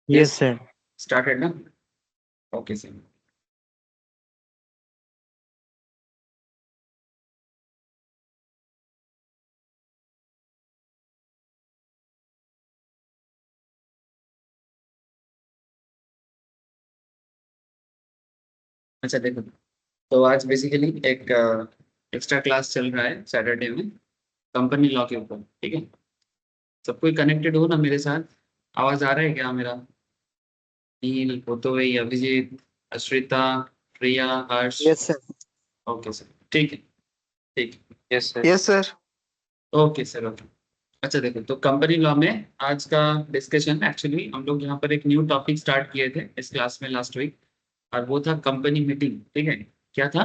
Yes, Yes, sir. started ना. Okay, sir. अच्छा देखो, तो आज बेसिकली एक एक्स्ट्रा क्लास चल रहा है सैटरडे में, कंपनी लॉ के ऊपर. ठीक है, सब कोई कनेक्टेड हो ना मेरे साथ? आवाज आ रहा है क्या मेरा? नील, पोतोई, अभिजीत, अश्रिता, प्रिया, हर्ष. Yes, sir. ओके सर, ठीक है. ठीक है. Yes, sir. Yes sir. Okay sir, okay. अच्छा देखो, तो कंपनी लॉ में आज का डिस्कशन, एक्चुअली हम लोग यहाँ पर एक न्यू टॉपिक स्टार्ट किए थे इस क्लास में लास्ट वीक, और वो था कंपनी मीटिंग. ठीक है, क्या था?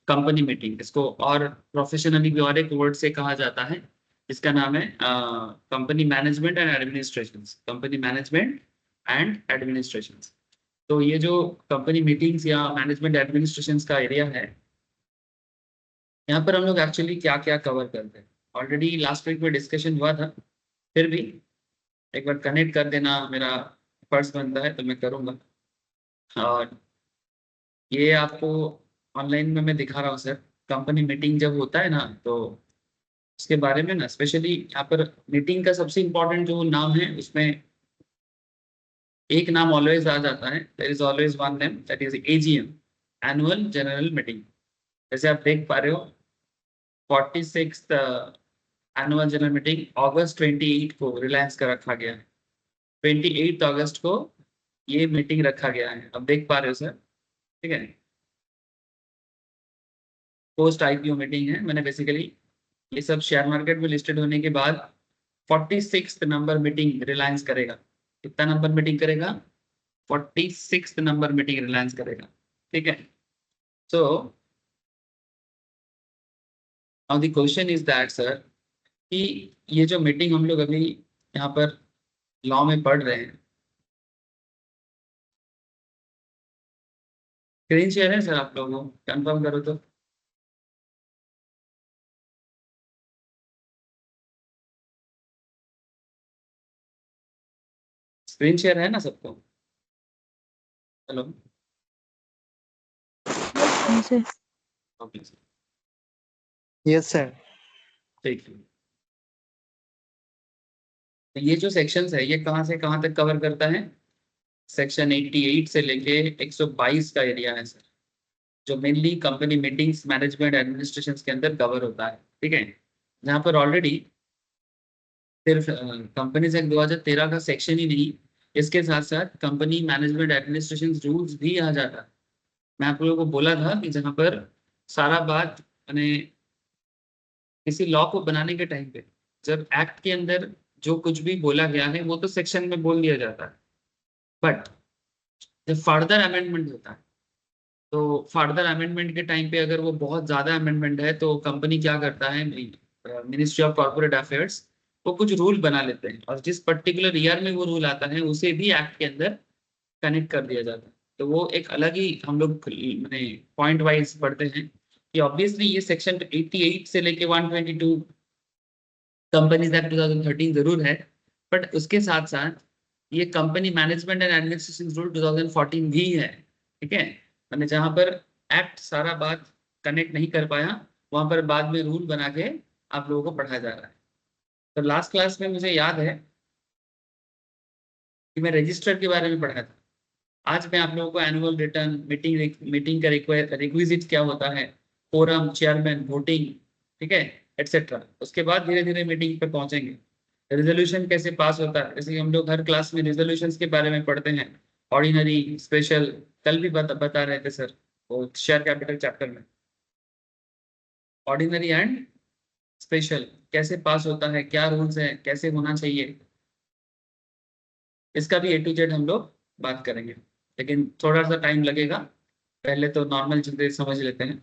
Company meeting. इसको और प्रोफेशनली भी और एक वर्ड से कहा जाता है, इसका नाम है company management and administration. Company management and administration. तो ये जो कंपनी मीटिंग्स या मैनेजमेंट एडमिनिस्ट्रेशन का एरिया है, यहाँ पर हम लोग एक्चुअली क्या क्या कवर करते हैं, ऑलरेडी लास्ट वीक में डिस्कशन हुआ था. फिर भी एक बार कनेक्ट कर देना मेरा फर्ज बनता है, तो मैं करूँगा. और ये आपको ऑनलाइन में मैं दिखा रहा हूँ सर. कंपनी मीटिंग जब होता है ना, तो उसके बारे में ना स्पेशली यहाँ पर मीटिंग का सबसे इम्पोर्टेंट जो नाम है, उसमें एक नाम ऑलवेज आ जाता है. There is always one name, that is AGM, annual general meeting. जैसे आप देख पा रहे हो, 46th एनुअल जनरल मीटिंग अगस्त 28 को रिलायंस का रखा गया है. 28 अगस्त को ये मीटिंग रखा गया है, अब देख पा रहे हो सर? ठीक है, पोस्ट आईपीओ मीटिंग है. मैंने बेसिकली ये सब शेयर मार्केट में लिस्टेड होने के बाद 46th नंबर मीटिंग रिलायंस करेगा. कितना नंबर मीटिंग करेगा? 46th नंबर मीटिंग रिलायंस करेगा. ठीक है. So now the question is that sir, कि ये जो मीटिंग हम लोग अभी यहाँ पर लॉ में पढ़ रहे हैं, स्क्रीन शेयर है सर? आप लोगों को कंफर्म करो तो. स्क्रीन शेयर है ना सबको? Hello. Yes, sir. Okay sir, Yes, sir. ठीक है. तो ये जो सेक्शंस है, ये कहाँ से कहाँ तक कवर करता है? सेक्शन 88 से लेके 122 का एरिया है सर, जो mainly company meetings management administration के अंदर कवर होता है. ठीक है, जहाँ पर ऑलरेडी सिर्फ कंपनीज एक्ट 2013 का सेक्शन ही नहीं, इसके साथ साथ कंपनी मैनेजमेंट एडमिनिस्ट्रेशन रूल्स भी आ जाता है. मैं आप लोगों को बोला था कि जहाँ पर सारा बात मैंने किसी लॉ को बनाने के टाइम पे, जब एक्ट के अंदर जो कुछ भी बोला गया है वो तो सेक्शन में बोल दिया जाता है, बट जब फर्दर अमेंडमेंट होता है, तो फर्दर अमेंडमेंट के टाइम पे अगर वो बहुत ज़्यादा अमेंडमेंट है, तो कंपनी क्या करता है, मिनिस्ट्री ऑफ कॉर्पोरेट अफेयर्स, वो कुछ रूल बना लेते हैं, और जिस पर्टिकुलर ईयर में वो रूल आता है उसे भी एक्ट के अंदर कनेक्ट कर दिया जाता है. तो वो एक अलग ही हम लोग मैंने पॉइंट वाइज पढ़ते हैं कि ऑब्वियसली ये सेक्शन 88 से लेके 122 कंपनीज एक्ट 2013 जरूर है, बट उसके साथ साथ ये company management and administration rule 2014 भी है. ठीक है, मैंने जहां पर एक्ट सारा बात कनेक्ट नहीं कर पाया, वहां पर बाद में रूल बना के आप लोगों को पढ़ाया जा रहा है. तो लास्ट क्लास में मुझे याद है कि मैं रजिस्टर के बारे में पढ़ा था. आज मैं आप लोगों को एनुअल रिटर्न, मीटिंग का रिक्विजिट क्या होता है, फोरम, चेयरमैन, वोटिंग, ठीक है, एटसेट्रा. उसके बाद धीरे धीरे मीटिंग पे पहुंचेंगे. रेजोल्यूशन कैसे पास होता है, जैसे हम लोग हर क्लास में रेजोल्यूशंस के बारे में पढ़ते हैं, ऑर्डिनरी, स्पेशल. कल भी बता रहे थे सर वो शेयर कैपिटल चैप्टर में, ऑर्डिनरी एंड स्पेशल कैसे पास होता है, क्या रूल्स है, कैसे होना चाहिए, इसका भी A to Z हम लोग बात करेंगे, लेकिन थोड़ा सा टाइम लगेगा. पहले तो नॉर्मल चीजें समझ लेते हैं.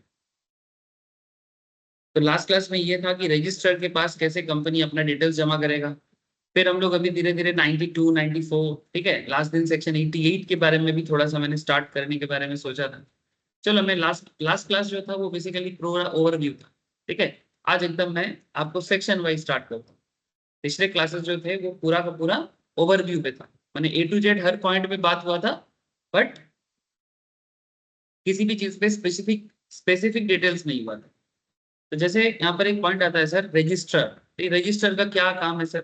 तो लास्ट क्लास में ये था कि रजिस्ट्रार के पास कैसे कंपनी अपना डिटेल्स जमा करेगा. फिर हम लोग अभी धीरे धीरे 92, 94, ठीक है, लास्ट दिन सेक्शन 88 के बारे में भी थोड़ा सा मैंने स्टार्ट करने के बारे में सोचा था. चलो, मैं लास्ट लास्ट क्लास जो था वो बेसिकली पूरा ओवरव्यू था. ठीक है, आज एकदम मैं आपको सेक्शन वाइज स्टार्ट करता हूँ. पिछले क्लासेस जो थे वो पूरा का पूरा ओवरव्यू पे था, मैंने A to Z her point में बात हुआ था, बट किसी भी चीज पे स्पेसिफिक डिटेल्स नहीं हुआ था। तो जैसे यहाँ पर एक पॉइंट आता है सर, रजिस्टर। ये रजिस्टर का क्या काम है सर?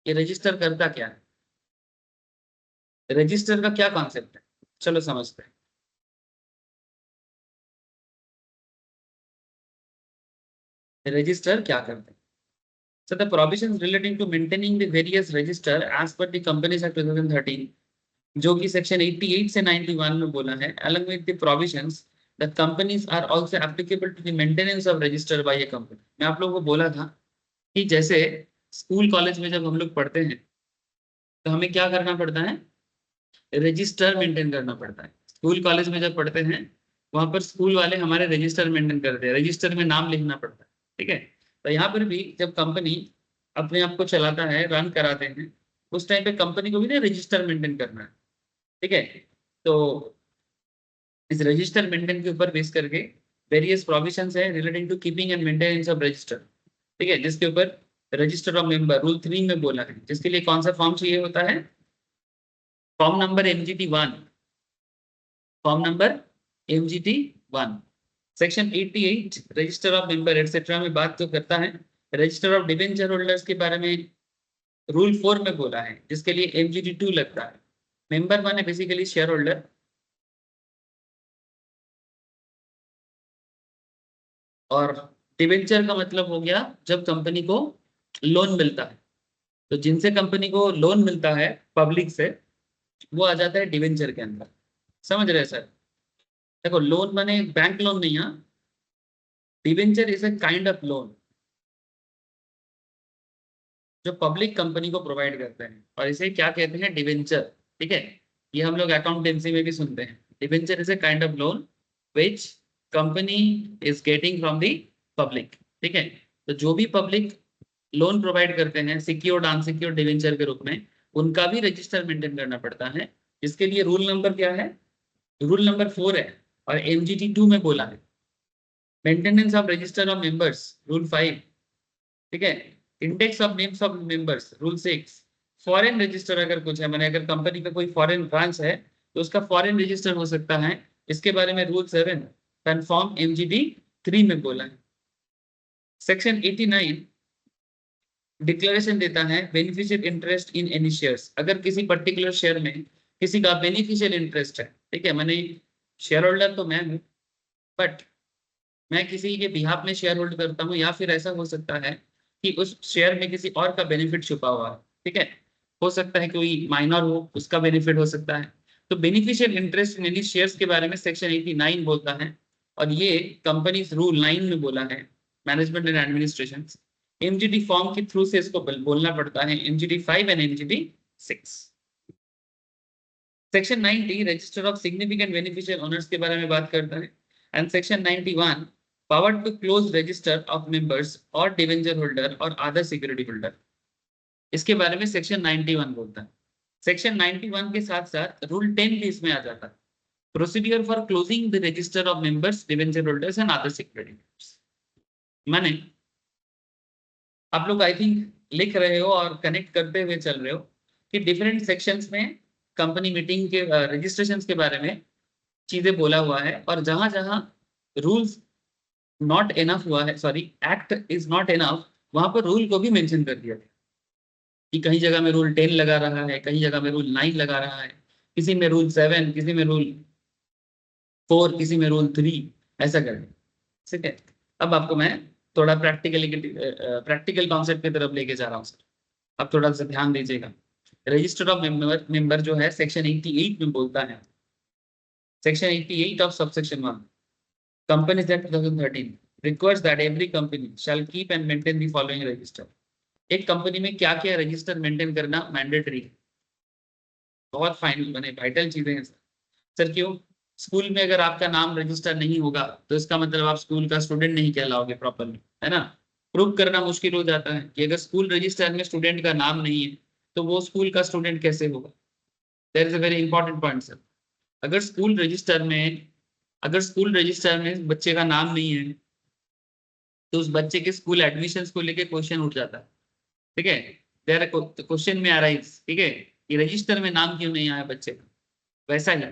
ये रजिस्टर करता क्या है? रजिस्टर का क्या कॉन्सेप्ट है, चलो समझते हैं। रजिस्टर क्या करते हैं? So the provisions relating to maintaining the various register as per the Companies Act 2013, जो कि सेक्शन 88 से 91 में बोला है, along with the provisions that companies are also applicable to the maintenance of register by a company। मैं आप लोगों को बोला था कि जैसे स्कूल कॉलेज में जब हम लोग पढ़ते हैं तो हमें क्या करना पड़ता है? रजिस्टर मेंटेन करना पड़ता है। स्कूल कॉलेज में जब पढ़ते हैं वहां पर स्कूल वाले हमारे रजिस्टर मेंटेन करते हैं, रजिस्टर में नाम लिखना पड़ता है, ठीक है। तो यहाँ पर भी जब कंपनी अपने आप को चलाता है, रन कराते हैं, उस टाइम पे कंपनी को भी ना रजिस्टर मेंटेन करना है, ठीक है। तो इस रजिस्टर मेंटेन के ऊपर बेस करके वेरियस प्रोविजंस है relating to keeping and maintenance of register, ठीक है, जिसके ऊपर रजिस्टर ऑफ मेंबर रूल 3 में बोला है, जिसके लिए कौन सा फॉर्म चाहिए होता है? Form number MGT 1, form number MGT 1। Section 88 register of member etcetera में बात तो करता है। रजिस्टर ऑफ डिबेंचर होल्डर्स के बारे में रूल 4 में बोला है, जिसके लिए MGT 2 लगता है। मेंबर माने बेसिकली शेयर होल्डर, और डिबेंचर का मतलब हो गया जब कंपनी को लोन मिलता है। तो जिनसे कंपनी को लोन मिलता है पब्लिक से, वो आ जाता है डिबेंचर के अंदर। समझ रहे हैं सर? देखो, लोन माने बैंक लोन नहीं है, debenture is a kind of loan जो पब्लिक कंपनी को प्रोवाइड करते हैं, और इसे क्या कहते हैं? डिबेंचर, ठीक है। ये हम लोग अकाउंटेंसी में भी सुनते हैं। Debenture is a kind of loan which company is getting from the public, ठीक है। तो जो भी पब्लिक लोन प्रोवाइड करते हैं सिक्योर्ड अनसिक्योर्ड डिबेंचर के रूप में, उनका भी रजिस्टर मेंटेन करना पड़ता है। इसके लिए रूल नंबर क्या है? रूल नंबर 4 है, और MGT 2 में बोला है maintenance of register of members rule 5, ठीक है। Index of names of members rule 6। Foreign register अगर कुछ है, मैंने अगर कंपनी का कोई फॉरेन ब्रांच है तो उसका फॉरेन रजिस्टर हो सकता है, इसके बारे में रूल 7 कंफर्म MGT 3 में बोला है। सेक्शन 89 डिक्लेरेशन देता है beneficial interest in any shares. अगर किसी पर्टिकुलर शेयर में किसी का बेनिफिशियल इंटरेस्ट है, ठीक है, मैंने शेयर होल्डर तो मैं हूँ, बट मैं किसी के बिहाफ में शेयर होल्ड करता हूँ, या फिर ऐसा हो सकता है कि उस शेयर में किसी और का बेनिफिट छुपा हुआ है, ठीक है। हो सकता है कोई माइनर हो, उसका बेनिफिट हो सकता है। तो beneficial interest in any shares के बारे में सेक्शन 89 बोलता है, और ये कंपनीज रूल 9 में बोला है, management and administration. MGT form के थ्रू से इसको बोलना पड़ता है, MGT 5 and MGT 6। Section 90 register of significant beneficial owners के बारे में बात करता है, and section 91 power to close register of members और डिवेंचर होल्डर और अदर सिक्योरिटी होल्डर, इसके बारे में सेक्शन 91 बोलता है। सेक्शन 91 के साथ साथ रूल 10 भी इसमें आ जाता है, procedure for closing the register of members debenture holders and other security holders. माने आप लोग आई थिंक लिख रहे हो और कनेक्ट करते हुए चल रहे हो कि डिफरेंट सेक्शंस में कंपनी मीटिंग के रजिस्ट्रेशन के बारे में चीजें बोला हुआ है, और जहां जहां रूल्स नॉट इनफ हुआ है, sorry act is not enough, वहां पर रूल को भी मेंशन कर दिया गया कि कहीं जगह में रूल 10 लगा रहा है, कहीं जगह में रूल 9 लगा रहा है, किसी में रूल 7, किसी में रूल 4, किसी में रूल 3, ऐसा कर दिया, ठीक है। अब आपको मैं थोड़ा प्रैक्टिकल कॉन्सेप्ट की तरफ लेके जा रहा हूँ सर, अब थोड़ा सा ध्यान दीजिएगा। रजिस्टर ऑफ मेंबर जो है सेक्शन 88 में बोलता है, section 88 of subsection 1 Companies Act 2013 requires that every company shall keep and maintain the following register। एक कंपनी में क्या क्या रजिस्टर मेंटेन करना मैंडेटरी है, बहुत फाइनल बने वाइटल चीजें हैं सर। क्यों? स्कूल में अगर आपका नाम रजिस्टर नहीं होगा तो इसका मतलब आप स्कूल का स्टूडेंट नहीं कहलाओगे प्रॉपरली, है ना। प्रूव करना मुश्किल हो जाता है कि अगर स्कूल रजिस्टर में स्टूडेंट का नाम नहीं है तो वो स्कूल का स्टूडेंट कैसे होगा। That is a very important point sir. अगर स्कूल रजिस्टर में बच्चे का नाम नहीं है तो उस बच्चे के स्कूल एडमिशंस को लेके क्वेश्चन उठ जाता है, ठीक है। देयर क्वेश्चन में अराइज, ठीक है, कि रजिस्टर में नाम क्यों नहीं आया बच्चे का। वैसा ही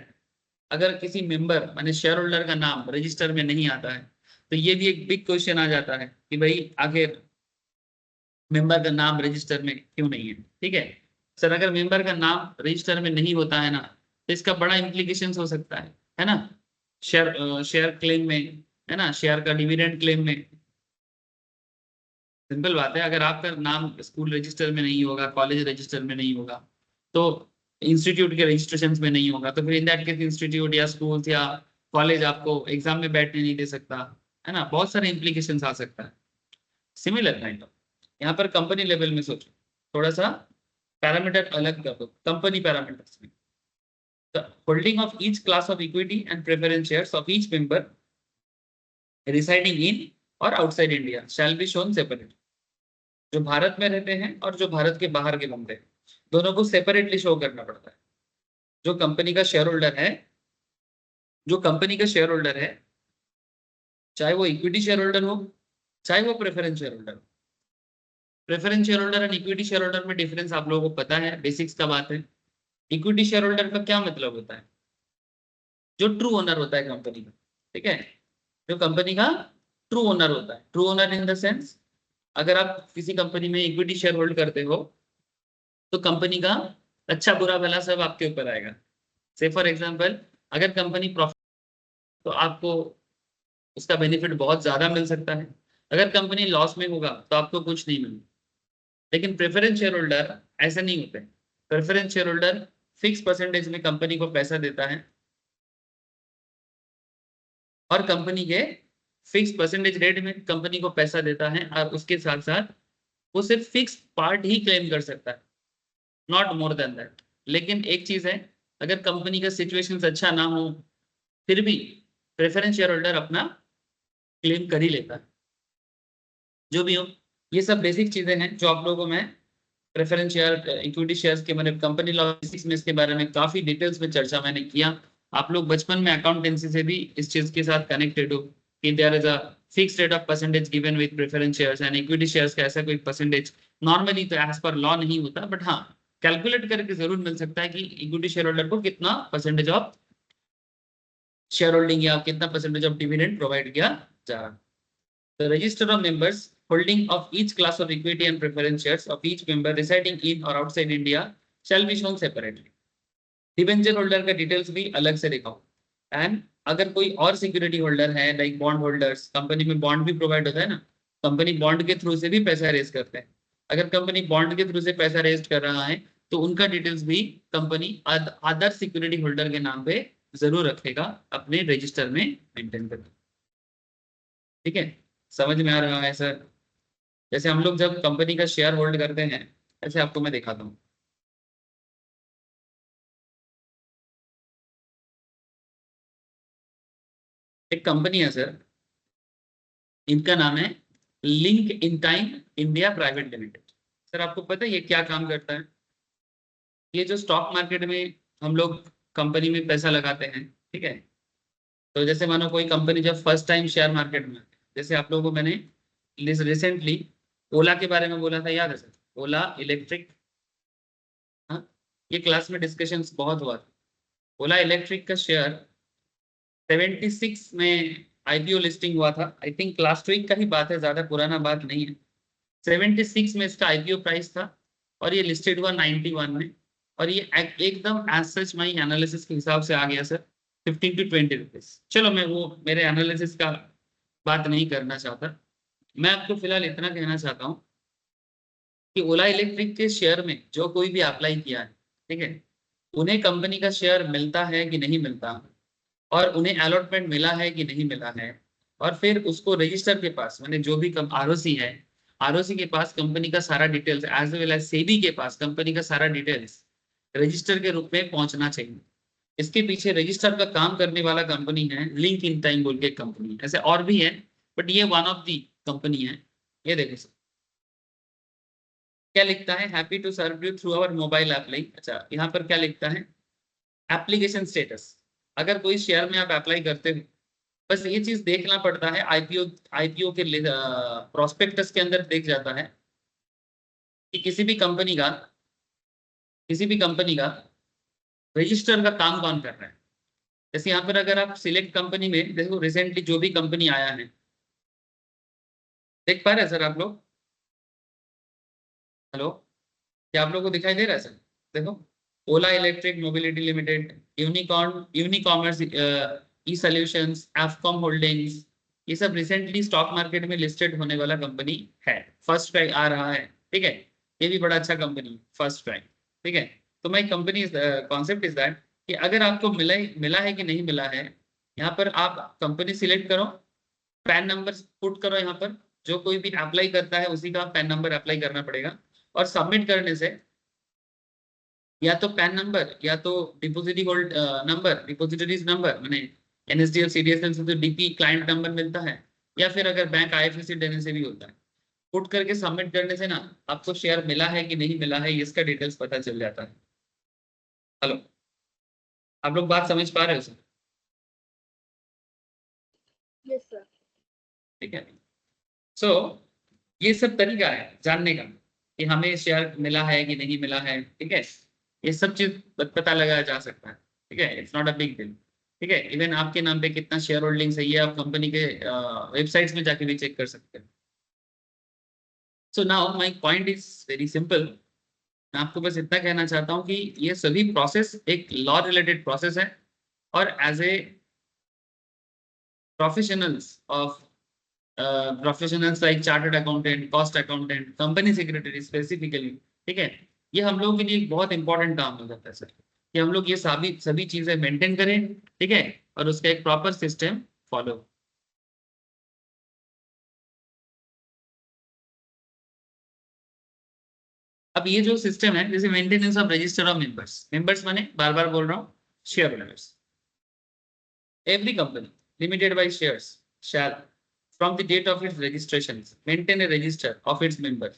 अगर किसी मेंबर माने शेयर होल्डर का नाम रजिस्टर में नहीं आता है तो ये भी एक बिग क्वेश्चन आ जाता है कि भाई आखिर मेंबर का नाम रजिस्टर में क्यों नहीं है। ठीक है सर, अगर मेंबर का नाम रजिस्टर में नहीं होता है ना तो इसका बड़ा इम्प्लीकेशन हो सकता है ना। शेयर क्लेम में, है ना, शेयर का डिविडेंड क्लेम में। सिंपल बात है, अगर आपका नाम स्कूल रजिस्टर में नहीं होगा, कॉलेज रजिस्टर में नहीं होगा, तो इंस्टीट्यूट के रजिस्ट्रेशन में नहीं होगा, तो फिर इन दैट केस इंस्टीट्यूट या स्कूल या कॉलेज आपको एग्जाम में बैठने नहीं दे सकता, है ना। बहुत सारे इम्प्लीकेशन आ सकता है। सिमिलर काइंड ऑफ यहाँ पर कंपनी लेवल में सोचो, थोड़ा सा पैरामीटर अलग कर दो कंपनी पैरामीटर्स में। The holding of each class of equity and preference shares of each member residing in or outside India shall be shown separately। जो भारत में रहते हैं और जो भारत के बाहर के बंदे हैं, दोनों को सेपरेटली शो करना पड़ता है। जो कंपनी का शेयर होल्डर है, जो कंपनी का शेयर होल्डर है, चाहे वो इक्विटी शेयर होल्डर हो चाहे वो प्रेफरेंस शेयर होल्डर हो। Preference share holder and equity share holder में डिफरेंस आप लोगों को पता है, बेसिक्स का बात है। इक्विटी शेयर होल्डर का क्या मतलब होता है? जो ट्रू ओनर होता है कंपनी का। ठीक है, जो कंपनी का ट्रू ओनर होता है। True owner in the sense, अगर आप किसी कंपनी में इक्विटी शेयर होल्ड करते हो तो कंपनी का अच्छा बुरा भला सब आपके ऊपर आएगा। से फॉर एग्जांपल, अगर कंपनी प्रॉफिट तो आपको उसका बेनिफिट बहुत ज्यादा मिल सकता है, अगर कंपनी लॉस में होगा तो आपको कुछ नहीं मिलेगा। लेकिन प्रेफरेंस शेयर होल्डर ऐसा नहीं होते। Preference share holder fix percentage में कंपनी को पैसा देता है और कंपनी के फिक्स परसेंटेज रेट में कंपनी को पैसा देता है, और उसके साथ साथ वो सिर्फ फिक्स पार्ट ही क्लेम कर सकता है, नॉट मोर देन दैट। लेकिन एक चीज है, अगर कंपनी का सिचुएशन अच्छा ना हो फिर भी प्रेफरेंस शेयर होल्डर अपना क्लेम कर ही लेता है। जो भी हो, ये सब बेसिक चीजें हैं जो आप लोगों को मैं प्रेफरेंस शेयर इक्विटी शेयर्स के मैंने कंपनी लॉ बेसिक्स में इसके बारे में काफी डिटेल्स में चर्चा मैंने किया। आप लोग बचपन में अकाउंटेंसी से भी इस चीज के साथ कनेक्टेड हो कि there is a fixed rate of percentage given with preference shares and equity shares का ऐसा कोई परसेंटेज नॉर्मली तो एज पर लॉ नहीं होता, बट हाँ कैलकुलेट करके जरूर मिल सकता है कि इक्विटी शेयर होल्डर को कितना परसेंटेज ऑफ शेयर होल्डिंग या कितना परसेंटेज ऑफ डिविडेंड प्रोवाइड किया जा रहा है। The register of members holding of each class of equity and preference shares of each member residing in or outside India shall be shown separately। Debenture holder का details भी अलग से दिखाओ। And अगर कोई और सिक्योरिटी होल्डर है like bond holders, company में बॉन्ड भी प्रोवाइड होता है ना, कंपनी बॉन्ड के थ्रू से भी पैसा रेज करते हैं। अगर कंपनी बॉन्ड के थ्रू से पैसा रेज कर रहा है तो उनका डिटेल्स भी कंपनी अदर सिक्योरिटी होल्डर के नाम पे जरूर रखेगा, अपने रजिस्टर में मेंटेन करके। ठीक है, समझ में आ रहा है सर? जैसे हम लोग जब कंपनी का शेयर होल्ड करते हैं, ऐसे आपको मैं दिखाता हूँ। एक कंपनी है सर, इनका नाम है link in time India private limited. Sir आपको पता है ये क्या काम करता है? ये जो स्टॉक मार्केट में हम लोग कंपनी में पैसा लगाते हैं, ठीक है, तो जैसे मानो कोई कंपनी जब फर्स्ट टाइम शेयर मार्केट में, जैसे आप लोगों को मैंने रिसेंटली ओला के बारे में बोला था, याद है सर? ओला इलेक्ट्रिक, हाँ, ये क्लास में डिस्कशन बहुत हुआ था। ओला इलेक्ट्रिक का शेयर 76 में आईपीओ लिस्टिंग हुआ था। आई थिंक लास्ट वीक का ही बात है, ज्यादा पुराना बात नहीं है। 76 में इसका आईपीओ प्राइस था और ये लिस्टेड हुआ 91 में, और ये एकदम एज सच माई एनालिसिस के हिसाब से आ गया सर 15 to 20 रुपीज। चलो मैं वो मेरे एनालिसिस का बात नहीं करना चाहता, मैं आपको फिलहाल इतना कहना चाहता हूँ कि ओला इलेक्ट्रिक के शेयर में जो कोई भी अप्लाई किया है, ठीक है, उन्हें कंपनी का शेयर मिलता है कि नहीं मिलता, और उन्हें अलॉटमेंट मिला है कि नहीं मिला है, और फिर उसको रजिस्टर के पास मैंने जो भी आरओसी है, आरओसी के पास कंपनी का सारा details as well as SEBI के पास कंपनी का सारा डिटेल्स रजिस्टर के रूप में पहुंचना चाहिए। इसके पीछे रजिस्टर का काम करने वाला कंपनी है लिंक इन टाइम बोल के कंपनी, ऐसे और भी है बट ये वन ऑफ दी कंपनी है। ये देखो सर क्या लिखता है, happy to serve you through our mobile app link. अच्छा, यहाँ पर क्या लिखता है, एप्लीकेशन स्टेटस। अगर कोई शेयर में आप अप्लाई करते हो, बस ये चीज देखना पड़ता है, आईपीओ आईपीओ के प्रोस्पेक्टस के अंदर देख जाता है कि किसी भी कंपनी का किसी भी कंपनी का रजिस्टर का काम कौन कर रहा है। जैसे यहाँ पर अगर आप सिलेक्ट कंपनी में देखो, रिसेंटली जो भी कंपनी आया है, देख पा रहे हैं सर आप लोग? हेलो, क्या आप लोगों को दिखाई दे रहा है सर? देखो, Ola electric mobility limited, unicorn, Unicommerce, e solutions, Afcom holdings, ये सब रिसेंटली स्टॉक मार्केट में लिस्टेड होने वाला कंपनी है। फर्स्ट ट्राई आ रहा है, ठीक है। ये भी बड़ा अच्छा कंपनी, फर्स्ट ट्राई, ठीक है। तो my company concept is that कि अगर आपको मिला है कि नहीं मिला है, यहाँ पर आप कंपनी सिलेक्ट करो, पैन नंबर पुट करो यहाँ पर। जो कोई भी अप्लाई करता है उसी का पैन नंबर अप्लाई करना पड़ेगा, और सबमिट करने से या तो पैन नंबर या तो डिपोजिटरी होल्ड नंबर, डिपोजिटरीज नंबर मैंने एनएसडीएल सीडीएसएल से तो डीपी क्लाइंट नंबर मिलता है, या फिर अगर बैंक आईएफएससी देने से भी होता है। पुट करके सबमिट करने से ना आपको शेयर मिला है कि नहीं मिला है इसका डिटेल्स पता चल जाता है। हेलो, आप लोग बात समझ पा रहे हो सर? Yes sir. ठीक है। सो ये सब तरीका है जानने का कि हमें शेयर मिला है कि नहीं मिला है, ठीक है। ये सब चीज पता लगाया जा सकता है, ठीक है। It's not a big deal, ठीक है। इवन आपके नाम पे कितना शेयर होल्डिंग्स है ये आप कंपनी के वेबसाइट्स में जाके भी चेक कर सकते हैं। So now my point is very simple. मैं आपको बस इतना कहना चाहता हूँ कि ये सभी प्रोसेस एक लॉ रिलेटेड प्रोसेस है, और as a professionals of professionals like chartered accountant, cost accountant, company secretary specifically, ठीक है। ये हम लोगों के लिए एक बहुत इंपॉर्टेंट काम हो जाता है सर, कि हम लोग ये सभी सभी चीजें मेंटेन करें, ठीक है, और उसका एक प्रॉपर सिस्टम फॉलो। अब ये जो सिस्टम है, जैसे maintenance of register of members, members माने बार बार बोल रहा हूँ share holders. Every company limited by shares shall, from the date of its registration, maintain a register of its members।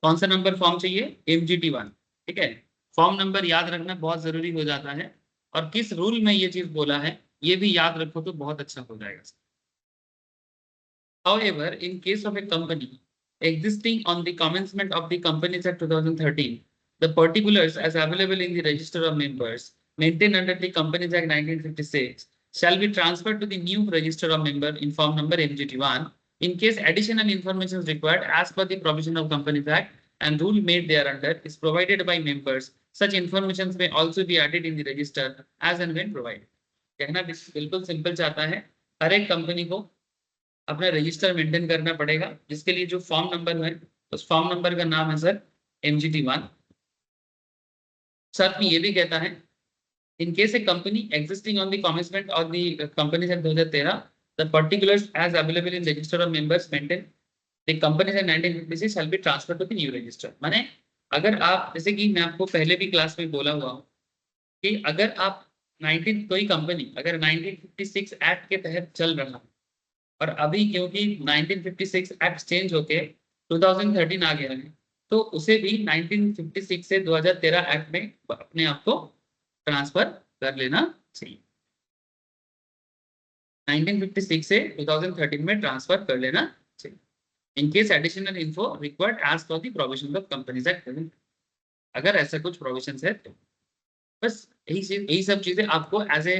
कौन सा नंबर फॉर्म चाहिए? MGT1, ठीक है। फॉर्म नंबर याद रखना बहुत जरूरी हो जाता है, और किस रूल में ये चीज बोला है ये भी याद रखो तो बहुत अच्छा हो जाएगा। However, in case of a company existing on the commencement of the Companies Act 2013, the particulars as available in the register of members maintained under the Companies Act 1956 shall be transferred to the new register of member in form number MGT1 in case additional information is required as per the provision of Companies Act and rule made thereunder is provided by members. Such information may also be added in the register as and when provided। कहना बिल्कुल simple चाहता है, हर एक company को अपना register maintain करना पड़ेगा, जिसके लिए जो फॉर्म नंबर है उस फॉर्म नंबर का नाम है सर MGT1। साथ में ये भी कहता है, in case a company existing on the commencement of the companies act 2013, the particulars as available in register of members maintain the companies act 1956 shall be transferred to the new register. माने अगर आप, जैसे कि मैं आपको पहले भी class में बोला हुआ हूँ कि अगर आप 19 कोई कंपनी अगर 1956 एक्ट के तहत चल रहा है, और अभी क्योंकि 1956 एक्ट चेंज होके 2013 आ गया है, तो उसे भी 1956 से 2013 एक्ट में अपने आप को ट्रांसफर कर लेना चाहिए। 1956 से 2013 में ट्रांसफर कर लेना चाहिए, in case additional info required as per the provision of companies act, अगर ऐसा कुछ प्रोविजन है तो। बस यही सब चीजें आपको एज ए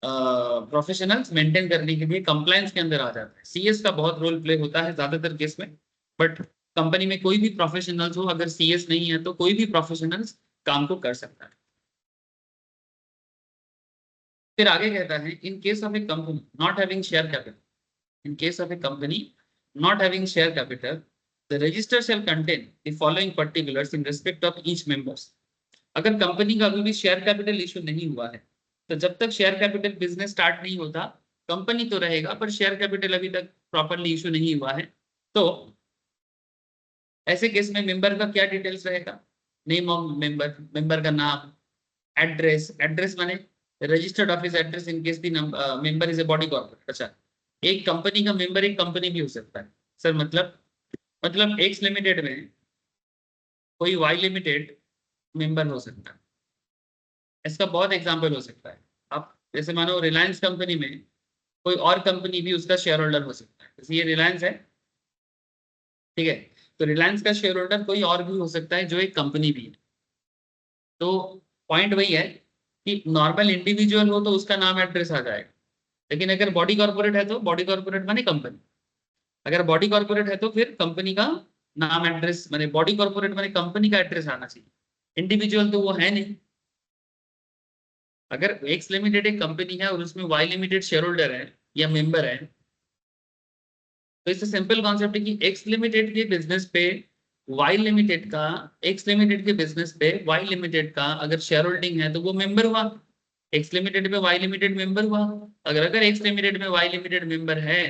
प्रोफेशनल्स मेंटेन करने के लिए कंप्लायंस के अंदर आ जाता है। सीएस का बहुत रोल प्ले होता है ज्यादातर केस में, बट कंपनी में कोई भी प्रोफेशनल्स हो अगर सीएस नहीं है तो कोई भी प्रोफेशनल्स काम को कर सकता है। फिर आगे कहता है, in case of a company not having share capital, in case of a company not having share capital, the register shall contain the following particulars in respect of each members. अगर कंपनी का अभी भी share capital issue नहीं हुआ है, तो जब तक शेयर कैपिटल बिजनेस स्टार्ट नहीं होता, कंपनी तो रहेगा पर शेयर कैपिटल अभी तक प्रॉपरली इशू नहीं हुआ है, तो ऐसे केस में मेंबर का क्या डिटेल्स रहेगा? नेम ऑफ मेंबर, मेंबर का नाम, एड्रेस, एड्रेस माने registered office address in case the member is A body corporate. अच्छा, एक कंपनी का मेंबर एक कंपनी भी हो सकता है सर, मतलब एक्स लिमिटेड में कोई वाई लिमिटेड मेंबर हो सकता है। इसका बहुत एग्जांपल हो सकता है, आप जैसे मानो रिलायंस कंपनी में कोई और कंपनी भी उसका शेयर होल्डर हो सकता है, जैसे ये रिलायंस है, ठीक है, तो रिलायंस का शेयर होल्डर कोई और भी हो सकता है जो एक कंपनी भी है। तो पॉइंट वही है कि नॉर्मल इंडिविजुअल हो तो उसका नाम एड्रेस आ जाएगा, लेकिन अगर बॉडी कॉर्पोरेट है तो बॉडी कॉर्पोरेट माने कंपनी, अगर बॉडी कॉर्पोरेट है तो फिर कंपनी का नाम एड्रेस माने बॉडी कॉर्पोरेट माने कंपनी का एड्रेस आना चाहिए, इंडिविजुअल तो वो है नहीं। अगर एक्स लिमिटेड एक कंपनी है और उसमें वाई लिमिटेड शेयर होल्डर है या मेंबर है, तो इससे सिंपल कॉन्सेप्ट है कि एक्स लिमिटेड के बिजनेस पे वाई लिमिटेड का, एक्स लिमिटेड के बिजनेस पे वाई लिमिटेड का अगर शेयर होल्डिंग है तो वो मेंबर हुआ, एक्स लिमिटेड पे वाई लिमिटेड मेंबर हुआ। अगर अगर एक्स लिमिटेड में वाई लिमिटेड मेंबर है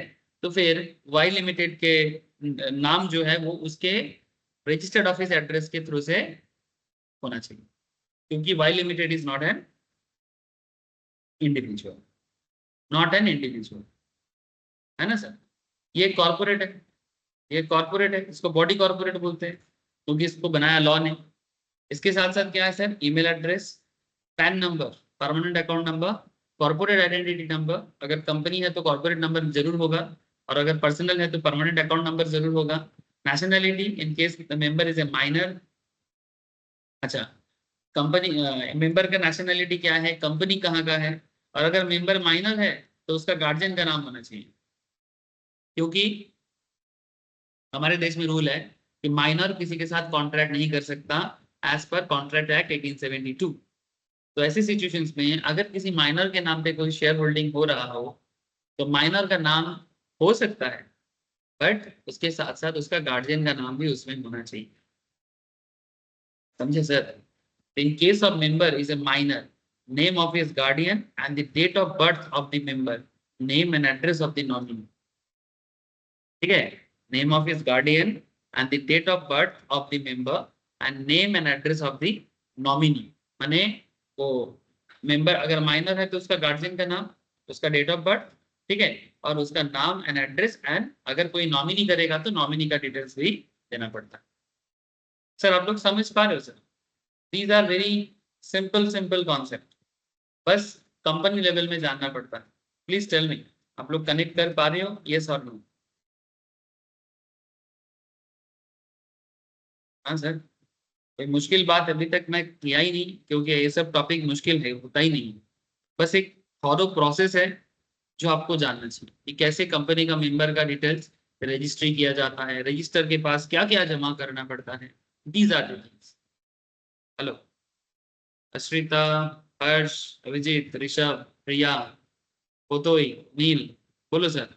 तो फिर वाई लिमिटेड के नाम जो है वो उसके रजिस्टर्ड ऑफिस एड्रेस के थ्रू से होना चाहिए, क्योंकि Y limited is not an individual, not an individual, है ना सर। ये कॉर्पोरेट है, ये कॉर्पोरेट है, इसको बॉडी कॉर्पोरेट बोलते हैं क्योंकि इसको बनाया लॉ ने। इसके साथ साथ क्या है sir, email address, pan number, permanent account number, corporate identity number, अगर कंपनी है तो कॉर्पोरेट नंबर जरूर होगा, और अगर पर्सनल है तो परमानेंट अकाउंट नंबर जरूर होगा। Nationality in case the member is a minor, अच्छा कंपनी मेंबर का नेशनैलिटी क्या है, कंपनी कहाँ का है, और अगर मेंबर माइनर है तो उसका गार्जियन का नाम होना चाहिए, क्योंकि हमारे देश में रूल है कि माइनर किसी के साथ कॉन्ट्रैक्ट नहीं कर सकता एज पर कॉन्ट्रैक्ट एक्ट 1872। तो ऐसी सिचुएशंस में अगर किसी माइनर के नाम पे कोई शेयर होल्डिंग हो रहा हो तो माइनर का नाम हो सकता है, बट उसके साथ साथ उसका गार्जियन का नाम भी उसमें होना चाहिए, समझे sir. In case of member is a minor, name of his guardian and the date of birth of the member, name and address of the nominee, ठीक है, name of his guardian and the date of birth of the member and name and address of the nominee, माने वो member अगर minor है तो उसका guardian का नाम, उसका डेट ऑफ बर्थ, ठीक है, और उसका नाम एंड एड्रेस, एंड अगर कोई नॉमिनी करेगा तो नॉमिनी का डिटेल्स भी देना पड़ता है। सर आप लोग समझ पा रहे हो sir, these are very simple simple concept, बस कंपनी लेवल में जानना पड़ता है। प्लीज टेल मी, आप लोग कनेक्ट कर पा रहे हो, यस और नो। हाँ सर, कोई मुश्किल बात अभी तक मैं किया ही नहीं, क्योंकि ये सब टॉपिक मुश्किल है, होता ही नहीं है, बस एक थॉरो प्रोसेस है जो आपको जानना चाहिए कि कैसे कंपनी का मेंबर का डिटेल्स रजिस्ट्री किया जाता है, रजिस्टर के पास क्या क्या जमा करना पड़ता है, these are the things. Hello Ashrita, Harsh, Abhijeet, Rishabh, Priya, Potoi, Neel, बोलो सर।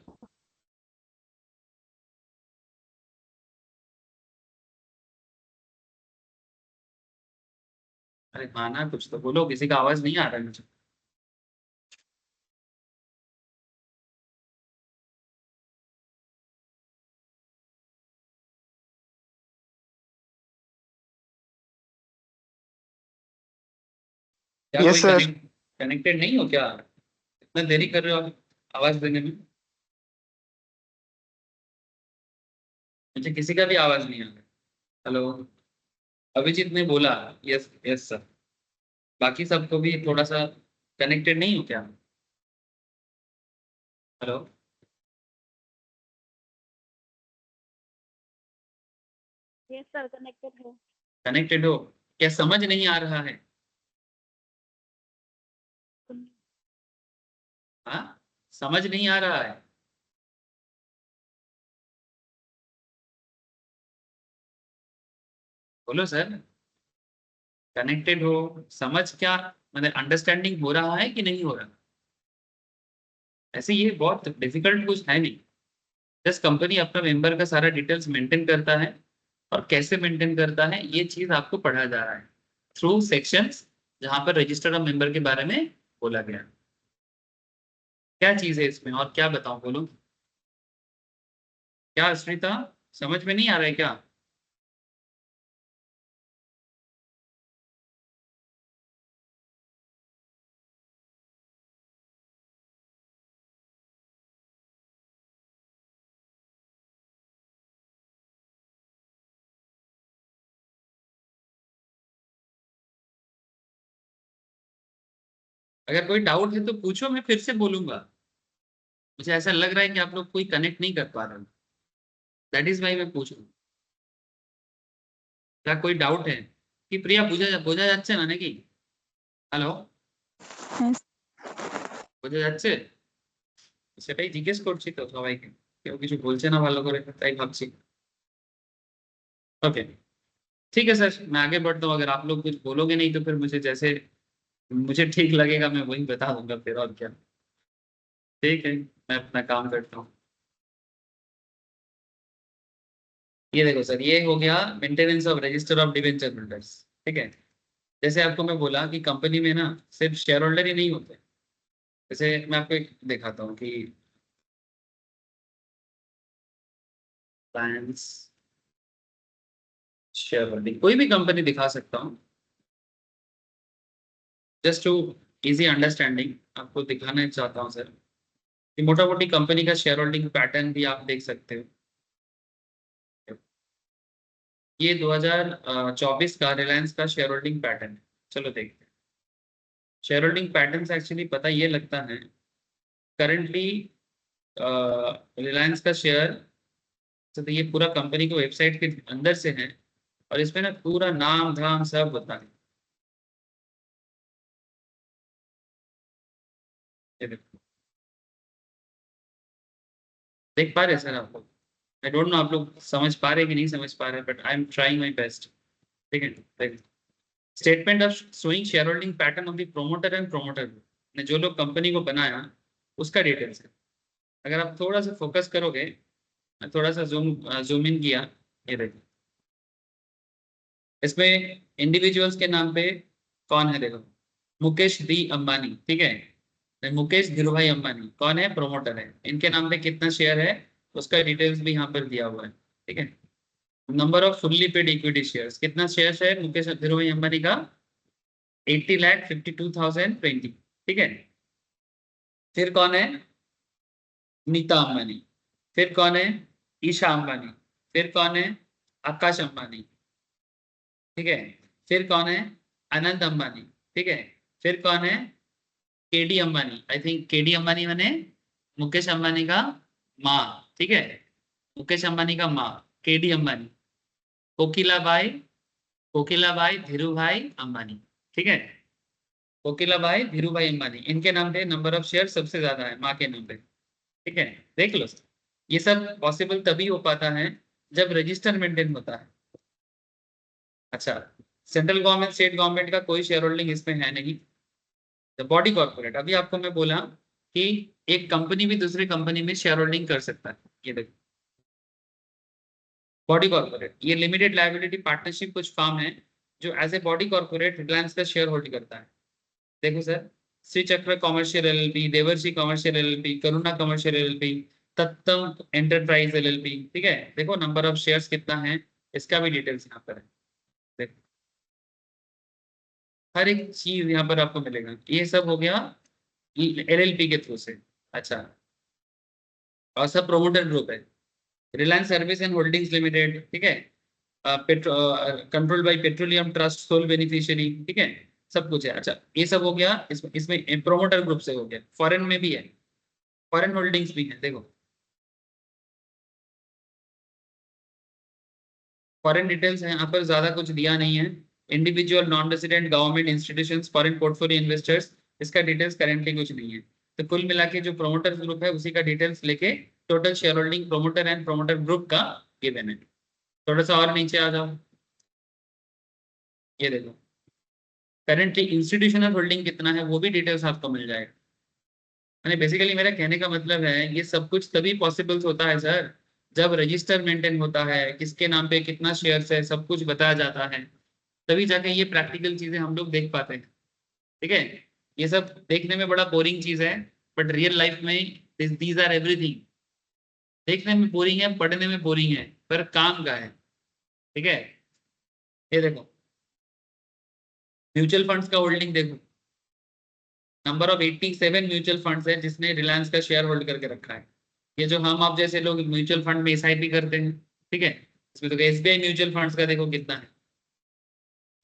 अरे माना कुछ तो बोलो, किसी का आवाज नहीं आ रहा है मुझे। क्या यस कोई सर। कनेक्टेड नहीं हो क्या, इतना देरी कर रहे हो आप आवाज देने में, मुझे किसी का भी आवाज नहीं आ रहा। हेलो अभिजीत ने बोला यस यस सर, बाकी सबको भी थोड़ा सा कनेक्टेड नहीं हो क्या। हेलो यस सर कनेक्टेड है। कनेक्टेड हो क्या, समझ नहीं आ रहा है। हाँ समझ नहीं आ रहा है, बोलो सर, कनेक्टेड हो, समझ क्या मतलब अंडरस्टैंडिंग हो रहा है कि नहीं हो रहा। ऐसे ये बहुत डिफिकल्ट कुछ है नहीं, जस्ट कंपनी अपना मेंबर का सारा डिटेल्स मेंटेन करता है, और कैसे मेंटेन करता है ये चीज आपको पढ़ा जा रहा है थ्रू सेक्शंस, जहां पर रजिस्टर ऑफ मेंबर के बारे में बोला गया। क्या चीज है इसमें और क्या बताऊं, बोलो क्या अस्मिता, समझ में नहीं आ रहा है क्या। अगर कोई डाउट है तो पूछो, मैं फिर से बोलूंगा, मुझे ऐसा लग रहा है कि आप लोग कोई कनेक्ट नहीं कर पा रहे हो, दैट इज वाई मैं पूछ रहा हूँ। क्या कोई डाउट है কি প্রিয়া বোঝা যাচ্ছে না নাকি? হ্যালো, হ্যাঁ বোঝা যাচ্ছে? সেটাই জিজ্ঞেস করছি তো সবাইকে, কেউ কিছু বলছে না ভালো করে, তাই भावছি। ओके, ठीक है सर, मैं आगे बढ़ता हूँ। अगर आप लोग कुछ बोलोगे नहीं तो फिर मुझे जैसे मुझे ठीक लगेगा मैं वही बता दूंगा फिर, और क्या। ठीक है, मैं अपना काम करता हूँ। ये देखो सर, ये हो गया maintenance of register of debenture holders. ठीक है, जैसे आपको मैं बोला कि कंपनी में ना सिर्फ शेयर होल्डर ही नहीं होते। जैसे मैं आपको एक दिखाता हूँ कि प्लान्स शेयर होल्डिंग कोई भी कंपनी दिखा सकता हूँ, जस्ट टू इजी अंडरस्टैंडिंग आपको दिखाना चाहता हूँ सर कि मोटा मोटी कंपनी का शेयर होल्डिंग पैटर्न भी आप देख सकते हो। ये 2024 का रिलायंस का शेयर होल्डिंग पैटर्न है। चलो देखते हैं। शेयर होल्डिंग पैटर्न से एक्चुअली पता ये लगता है करंटली रिलायंस का शेयर, तो ये पूरा कंपनी के वेबसाइट के अंदर से है और इसमें ना पूरा नाम धाम सब होता है। ये देखो, देख पा रहे हैं सर आप लोग? आई डोंट नो आप लोग समझ पा रहे कि नहीं समझ पा रहे, but I am trying my best. ठीक है, देखो, statement of showing share holding pattern of the promoter and promoter group ने जो लोग कंपनी को बनाया उसका डिटेल्स है। अगर आप थोड़ा सा फोकस करोगे, मैं थोड़ा सा जूम इन किया, ये देखो इसमें इंडिविजुअल्स के नाम पे कौन है देखो, मुकेश डी अंबानी। ठीक है, मुकेश धीरूभाई अंबानी कौन है, प्रोमोटर है। इनके नाम पे कितना शेयर है उसका डिटेल्स भी यहाँ पर दिया हुआ है। ठीक है, number off fully paid equity shares, कितना शेयर है मुकेश धीरूभाई अंबानी का, 80,52,020। ठीक है, फिर कौन है, नीता अंबानी। फिर कौन है, ईशा अंबानी। फिर कौन है, आकाश अंबानी। ठीक है, फिर कौन है, अनंत अंबानी। ठीक है, फिर कौन है, KD Ambani. I think KD Ambani मैंने मुकेश अंबानी का माँ। ठीक है, मुकेश अंबानी का माँ केडी अंबानी। कोकिलाबाई, कोकिलाबाई धीरूभाई अंबानी। ठीक है, कोकिलाबाई धीरूभाई अंबानी, इनके नाम पे नंबर ऑफ शेयर सबसे ज्यादा है माँ के नाम पे। ठीक है, देख लो, ये सब पॉसिबल तभी हो पाता है जब रजिस्टर मेंटेन होता है। अच्छा, सेंट्रल गवर्नमेंट स्टेट गवर्नमेंट का कोई शेयर होल्डिंग इसमें है नहीं। बॉडी कॉर्पोरेट, अभी आपको मैं बोला कि एक कंपनी भी दूसरी कंपनी में शेयर होल्डिंग कर सकता है। ये देखो, बॉडी कॉर्पोरेट, ये लिमिटेड लायबिलिटी पार्टनरशिप कुछ फर्म है जो as a body corporate Reliance का शेयर होल्ड करता है। देखो sir, Shri Chakra commercial LLP, Devarshi commercial LLP, Karuna commercial LLP, Tattam enterprise LLP. ठीक है, देखो नंबर ऑफ शेयर्स कितना है, इसका भी डिटेल्स यहाँ पर है। देखो, हर एक चीज यहाँ पर आपको मिलेगा। ये सब हो गया एलएलपी के थ्रू से। अच्छा, और सब प्रोमोटर ग्रुप है, Reliance service and holdings limited. ठीक है, control by petroleum trust sole beneficiary. ठीक है, सब कुछ है। अच्छा, ये सब हो गया, इसमें प्रोमोटर ग्रुप से हो गया। फॉरेन में भी है, फॉरेन होल्डिंग्स भी है। देखो, फॉरेन डिटेल्स है यहाँ पर, ज्यादा कुछ दिया नहीं है। Individual non resident government institutions foreign portfolio investors, इसका डिटेल्स करेंटली कुछ नहीं है। तो कुल मिला के जो प्रोमोटर ग्रुप है उसी का डिटेल्स लेके total share holding promoter and promoter group का गिवन है। थोड़ा सा और नीचे आ जाओ, ये देखो करेंटली इंस्टीट्यूशनल होल्डिंग कितना है वो भी डिटेल्स आपको मिल जाएगा। यानी बेसिकली मेरा कहने का मतलब है ये सब कुछ तभी पॉसिबल होता है सर जब रजिस्टर मेंटेन होता है, किसके नाम पे कितना शेयर्स है सब कुछ बताया जाता है, तभी जाके ये प्रैक्टिकल चीजें हम लोग देख पाते हैं। ठीक है, ये सब देखने में बड़ा बोरिंग चीज है, बट रियल लाइफ में दीज आर एवरीथिंग। देखने में बोरिंग है, पढ़ने में बोरिंग है, पर काम का है। ठीक है, ये देखो म्यूचुअल फंड्स का होल्डिंग देखो, नंबर ऑफ 87 म्यूचुअल फंड्स है जिसने रिलायंस का शेयर होल्ड करके रखा है। ये जो हम आप जैसे लोग म्यूचुअल फंड में एसआईपी करते हैं, ठीक है, इसमें तो एसबीआई म्यूचुअल फंड्स का देखो कितना है।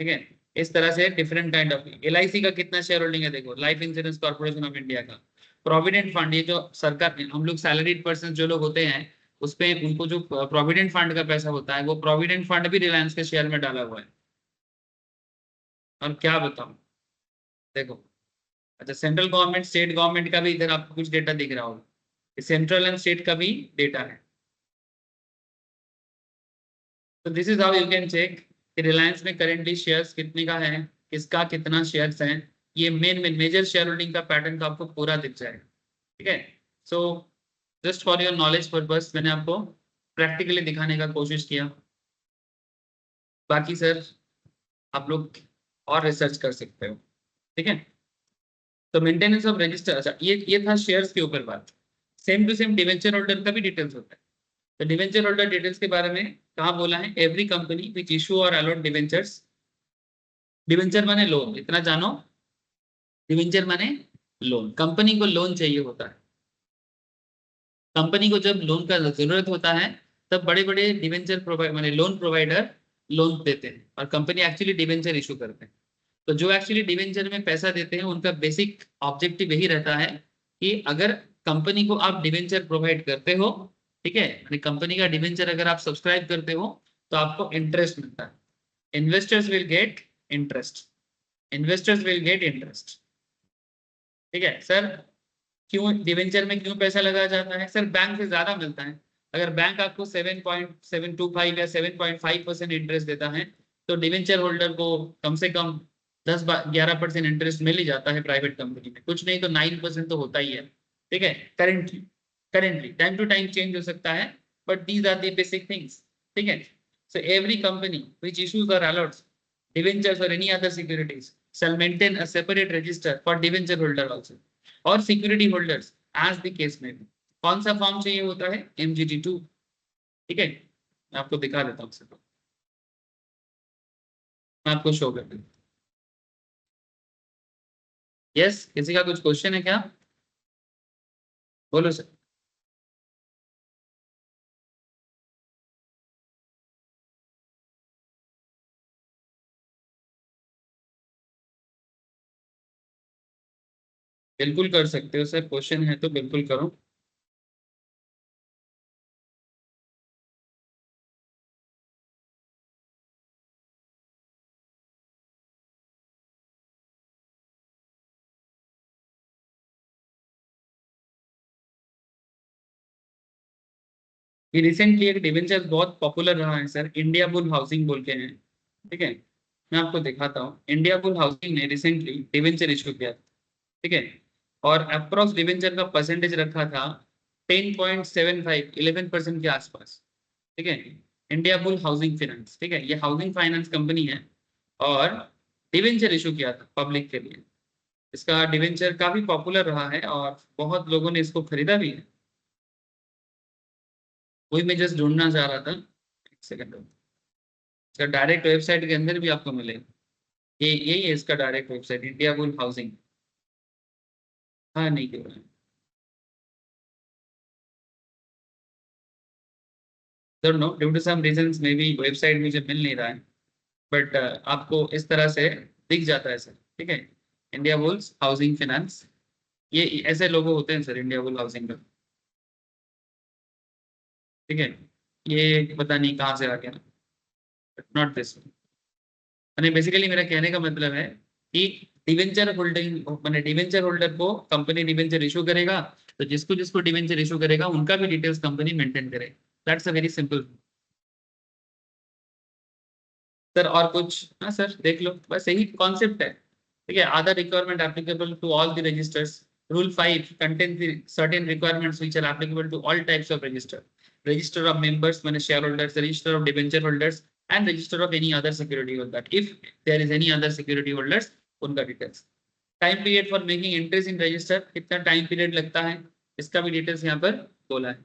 ठीक है, इस तरह से डिफरेंट काइंड ऑफ, एलआईसी का कितना शेयर होल्डिंग है देखो, life insurance corporation of India का, प्रोविडेंट फंड, ये जो सरकार, हम लोग सैलरीड पर्सन जो लोग होते हैं उस पे उनको जो प्रोविडेंट फंड का पैसा होता है वो प्रोविडेंट फंड भी रिलायंस के शेयर में डाला हुआ है। और क्या बताऊं, देखो, अच्छा सेंट्रल गवर्नमेंट स्टेट गवर्नमेंट का भी इधर आपको कुछ डेटा दिख रहा होगा, सेंट्रल एंड स्टेट का भी डेटा है। तो this is how you can check Reliance में करेंटली शेयर्स कितने का है, किसका कितना शेयर्स है, ये मेजर शेयर होल्डिंग का पैटर्न तो आपको पूरा दिख जाएगा। ठीक है, so just for your knowledge purpose मैंने आपको प्रैक्टिकली दिखाने का कोशिश किया। बाकी सर आप लोग और रिसर्च कर सकते हो। ठीक है, तो मेंटेनेंस ऑफ रजिस्टर, अच्छा ये था शेयर्स के ऊपर बात। Same to same debenture holder का भी डिटेल्स होता है। तो डिवेंचर होल्डर डिटेल्स के बारे में कहाँ बोला है, एवरी कंपनी विच इशू और अलॉट डिवेंचर्स, डिवेंचर माने लोन, इतना जानो, डिवेंचर माने लोन, कंपनी को लोन चाहिए होता है। कंपनी को जब लोन का जरूरत होता है तब बड़े बड़े डिवेंचर प्रोवाइड माने लोन प्रोवाइडर लोन देते हैं और कंपनी एक्चुअली डिवेंचर इशू करते हैं। तो जो एक्चुअली डिवेंचर में पैसा देते हैं उनका बेसिक ऑब्जेक्टिव यही रहता है कि अगर कंपनी को आप डिवेंचर प्रोवाइड करते हो, ठीक है, कंपनी का डिवेंचर अगर आप सब्सक्राइब करते हो तो आपको इंटरेस्ट मिलता है। Investors will get interest, investors will get interest. ठीक है सर, क्यों डिवेंचर में क्यों पैसा लगाया जाता है सर, बैंक से ज्यादा मिलता है। अगर बैंक आपको 7.725 या 7.5% इंटरेस्ट देता है तो डिवेंचर होल्डर को कम से कम 10-11% इंटरेस्ट मिल ही जाता है प्राइवेट कंपनी में, कुछ नहीं तो 9% तो होता ही है। ठीक है, currently currently time to time change हो सकता है, but these are the basic things. ठीक है, so every company which issues or allots debentures or any other securities shall maintain a separate register for debenture holder also और security holders as the case में भी। कौन सा form चाहिए होता है, MGT2। ठीक है, मैं आपको दिखा देता हूँ सर, मैं आपको शो कर देता हूँ। यस, किसी का कुछ क्वेश्चन है क्या, बोलो सर। बिल्कुल कर सकते हो सर, क्वेश्चन है तो बिल्कुल करो। ये रिसेंटली एक डिवेंचर बहुत पॉपुलर रहा है सर, इंडिया बुल हाउसिंग बोल के हैं। ठीक है, मैं आपको दिखाता हूँ, इंडिया बुल हाउसिंग ने रिसेंटली डिवेंचर इशू किया। ठीक है, और अप्रोक्स डिवेंचर का परसेंटेज रखा था 10.75 11% के आसपास। ठीक है, इंडिया बुल हाउसिंग फाइनेंस, ठीक है, ये हाउसिंग फाइनेंस कंपनी है और डिवेंचर इशू किया था पब्लिक के लिए। इसका डिवेंचर काफी पॉपुलर रहा है और बहुत लोगों ने इसको खरीदा भी है। वही मैं जस्ट ढूंढना चाह रहा था, एक सेकंड। इसका डायरेक्ट वेबसाइट के अंदर भी आपको मिलेगा, ये यही है इसका direct website, India bull housing. हाँ नहीं क्यों, don't know due to some reasons maybe website मुझे मिल नहीं रहा है, बट आपको इस तरह से दिख जाता है सर। ठीक है, इंडिया बुल्स हाउसिंग फाइनेंस, ये ऐसे लोगो होते हैं सर इंडिया बुल हाउसिंग का। ठीक है, ये पता नहीं कहाँ से आ गया, बट नॉट दिस। मैंने बेसिकली मेरा कहने का मतलब है कि डिवेंचर होल्डिंग मैंने डिवेंचर होल्डर को कंपनी डिवेंचर इशू करेगा, तो जिसको जिसको डिवेंचर इशू करेगा उनका भी डिटेल्स कंपनी मेंटेन करे। That's a very simple. Sir और कुछ, हाँ सर देख लो, बस यही कॉन्सेप्ट है। ठीक है, other requirement applicable to all the registers, rule 5 contains the certain requirements which are applicable to all types of register, register of members माने shareholders, register of debenture holders and register of any other security holder if there is any other security holders, उनका details. Time period for making entries in register, कितना time period लगता है, इसका भी details यहाँ पर बोला है।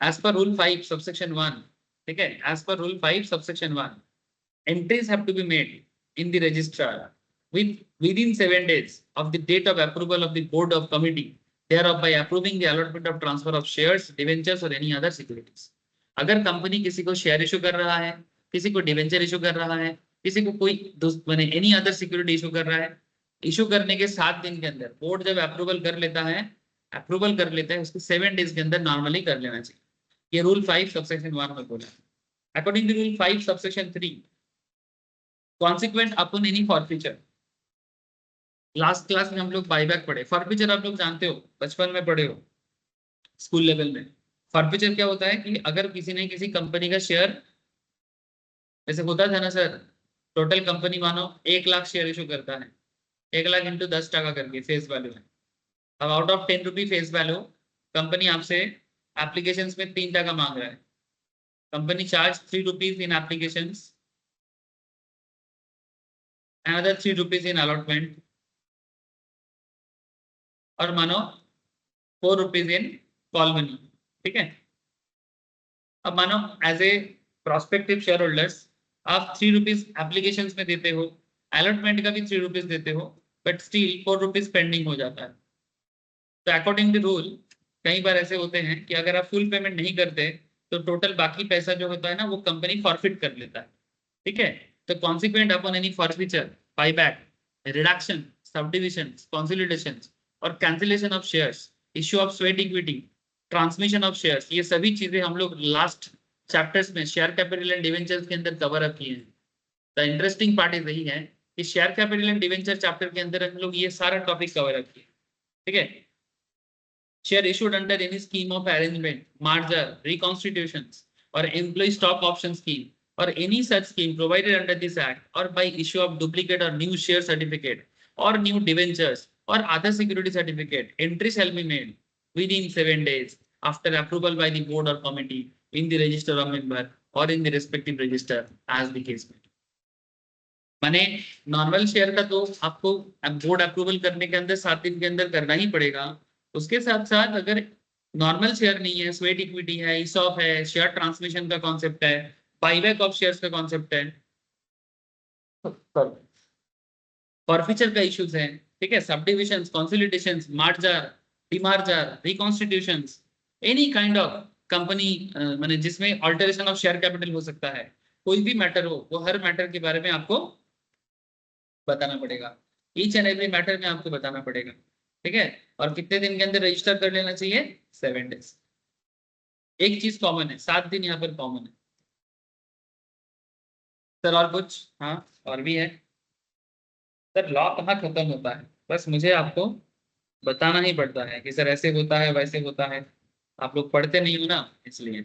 एज पर रूल 5 सबसेक्शन 1, ठीक है, as per rule 5 subsection 1, entries have to be made in the registrar within 7 days of the date of approval of the board of committee thereof by approving the allotment of transfer of shares, debentures or any other securities। अगर company किसी को share issue कर रहा है, किसी को debenture issue कर रहा है, किसी को कोई माने एनी अदर सिक्योरिटी इशू कर रहा है, इशू करने के 7 दिन के अंदर बोर्ड जब अप्रूवल कर लेता है, उसको 7 डेज के अंदर नॉर्मली कर लेना चाहिए। ये रूल 5 सबसेक्शन 1 में बोला है। According to rule 5 subsection 3, consequent upon any forfeiture. Last class में हम लोग बायबैक पढ़े। फॉरफीचर आप लोग जानते हो, बचपन में पढ़े हो स्कूल लेवल में। फॉरफीचर क्या होता है कि अगर किसी ने किसी कंपनी का शेयर, जैसे होता था ना सर, टोटल कंपनी मानो 1 लाख शेयर इशू करता है, 1 लाख इंटू 10 टका करके फेस वैल्यू है। अब out of 10 rupee face value company आपसे एप्लीकेशन में 3 टका मांग रहा है। Company charge 3 rupees in application, another 3 rupees in allotment, और मानो 4 रुपीज इन कॉल मनी। ठीक है। अब मानो as a prospective share holders आप 3 रुपीज एप्लीकेशन में देते हो, अलॉटमेंट का भी 3 रुपीज देते हो, बट स्टिल 4 रुपीज पेंडिंग हो जाता है। तो अकॉर्डिंग टू रूल कई बार ऐसे होते हैं कि अगर आप फुल पेमेंट नहीं करते तो टोटल बाकी पैसा जो होता है ना वो कंपनी फॉरफिट कर लेता है। ठीक है। तो consequent upon any forfeiture, buyback, reduction, subdivision, consolidation और cancellation of shares, issue of sweat equity, transmission of shares, ये सभी चीजें हम लोग लास्ट चैप्टर्स में शेयर कैपिटल एंड डिवेंचर्स के अंदर कवर अप किए हैं। द इंटरेस्टिंग पार्ट इज यही है कि share capital and debenture chapter के अंदर हम लोग ये सारा टॉपिक कवर अप किए। ठीक है। Share issued under any scheme of arrangement, merger, reconstitutions, or employee stock option scheme, or any such scheme provided under this act, or by issue of duplicate or new share certificate, or new debentures, or other security certificate, entry shall be made within 7 days after approval by the board or committee in the register of member or in the respective register as the case may be. माने normal share का तो आपको board approval करने के अंदर 7 दिन के अंदर करना ही पड़ेगा। उसके साथ साथ अगर नॉर्मल शेयर नहीं है, स्वेट इक्विटी है, ईसॉप है, शेयर ट्रांसमिशन का कॉन्सेप्ट है, बायबैक ऑफ शेयर्स का कॉन्सेप्ट है, फॉरफीचर का इश्यूज है, ठीक है, subdivision, consolidation, merger, demerger, reconstitution, any kind of company माने जिसमें अल्टरेशन ऑफ शेयर कैपिटल हो सकता है, कोई भी मैटर हो, वो हर मैटर के बारे में आपको बताना पड़ेगा। ईच एंड एवरी मैटर में आपको बताना पड़ेगा। ठीक है। और कितने दिन के अंदर रजिस्टर कर लेना चाहिए? 7 डेज। एक चीज कॉमन है, 7 दिन यहाँ पर कॉमन है सर। और कुछ? हाँ और भी है सर। लॉ कहाँ खत्म होता है, बस मुझे आपको बताना ही पड़ता है कि सर ऐसे होता है वैसे होता है। आप लोग पढ़ते नहीं हो ना, इसलिए।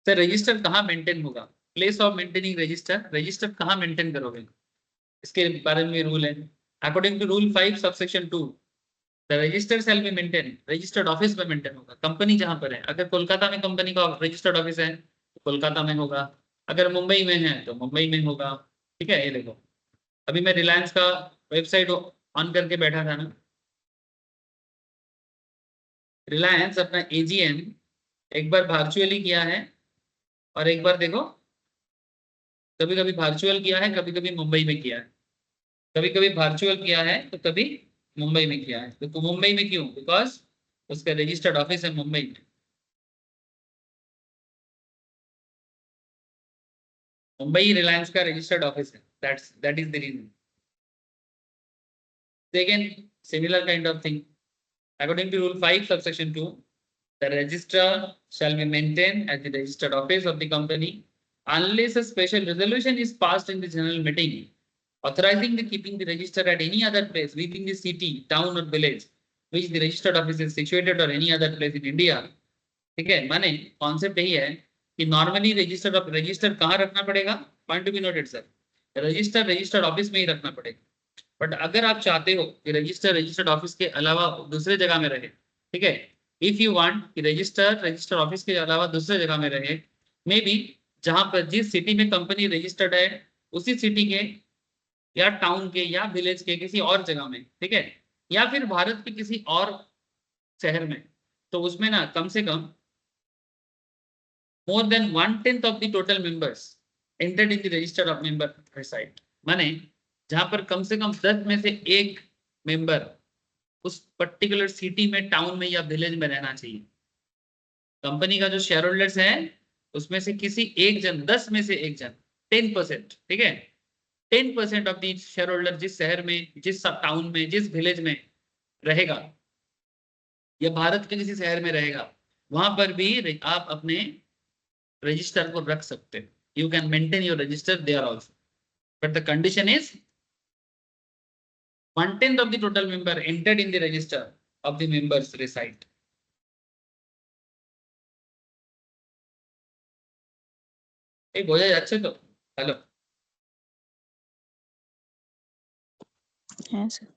सर रजिस्टर कहाँ मेंटेन होगा? Place of maintaining register, register कहाँ मेंटेन करोगे, इसके बारे में रूल है। According to rule 5 subsection 2 the register shall be maintain, registered office में मेंटेन होगा। कंपनी जहां पर है, अगर कोलकाता में कंपनी का रजिस्टर्ड ऑफिस है तो कोलकाता में होगा, अगर मुंबई में है तो मुंबई में होगा। ठीक है। ये देखो, अभी मैं रिलायंस का वेबसाइट ऑन करके बैठा था ना, रिलायंस अपना एजीएम एक बार वर्चुअली किया है और एक बार देखो, कभी कभी वर्चुअल किया है, कभी कभी मुंबई में किया है, कभी कभी वर्चुअल किया है तो कभी मुंबई में किया है। तो मुंबई में क्यों? बिकॉज उसका रजिस्टर्ड ऑफिस है मुंबई में। मुंबई रिलायंस का रजिस्टर्ड ऑफिस है, that is the reason. Again, similar kind of thing. According to Rule 5, subsection 2, the registrar shall be maintained at the registered office of the company unless a special resolution is passed in the general meeting authorizing the keeping the register at any other place within the city, town or village which the registered office is situated or any other place in India. ठीक है। माने concept यही है कि normally register कहाँ रखना पड़ेगा? Point to be noted sir, registered office में ही रखना पड़ेगा। बट अगर आप चाहते हो कि रजिस्टर्ड ऑफिस के अलावा दूसरे जगह में रहे, ठीक है, इफ यू वांट कि रजिस्टर्ड ऑफिस के अलावा दूसरे जगह में रहे, मे बी जहां पर जिस सिटी में कंपनी रजिस्टर्ड है उसी सिटी के या टाउन के या विलेज के किसी और जगह में, ठीक है, या फिर भारत के किसी और शहर में, तो उसमें ना कम से कम more than 1/10 of the total members entered in the register of member reside। माने जहां पर कम से कम 10 में से एक मेंबर उस पर्टिकुलर सिटी में, टाउन में या विलेज में रहना चाहिए। कंपनी का जो शेयर होल्डर्स है उसमें से किसी एक जन, 10 में से एक जन, 10%, ठीक है, 10% ऑफ दी शेयर होल्डर जिस शहर में, जिस टाउन में, जिस विलेज में रहेगा या भारत के किसी शहर में रहेगा, वहां पर भी आप अपने रजिस्टर को रख सकते हैं। you can maintain your register there also, but the condition is 1/10 of the total member entered in the register of the members reside. এই বোঝা যাচ্ছে তো? হ্যালো, हाँ सर।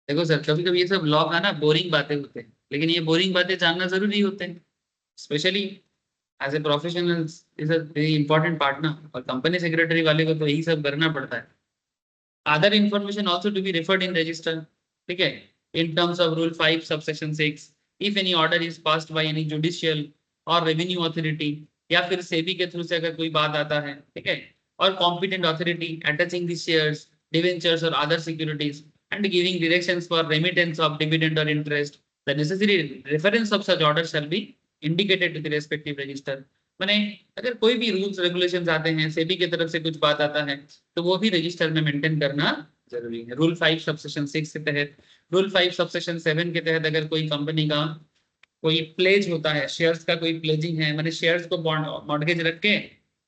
देखो सर, कभी कभी ये सब लॉ का ना बोरिंग बातें होते हैं, लेकिन ये बोरिंग बातें जानना जरूरी होते हैं, specially as a professional is a very important part ना, और कंपनी सेक्रेटरी वाले को तो यही सब करना पड़ता है. Other information also to be referred in register, ठीक है, in terms of rule 5 subsection 6, if any order is passed by any judicial or revenue authority, या फिर सेबी के थ्रू से अगर कोई बात आता है, ठीक है, और competent authority attaching the shares, debentures और other securities and giving directions for remittance of dividend or interest, the necessary reference of such order shall be indicated to the respective register. माने अगर कोई भी रूल्स रेगुलेशंस आते हैं, सेबी की तरफ से कुछ बात आता है, तो वो भी रजिस्टर में मेंटेन करना जरूरी है. रूल 5 सबसेक्शन 6 के तहत, रूल 5 सबसेक्शन 7 के तहत अगर कोई कंपनी का कोई प्लेज होता है, शेयर्स का कोई प्लेजिंग है, माने शेयर्स को मॉर्गेज रख के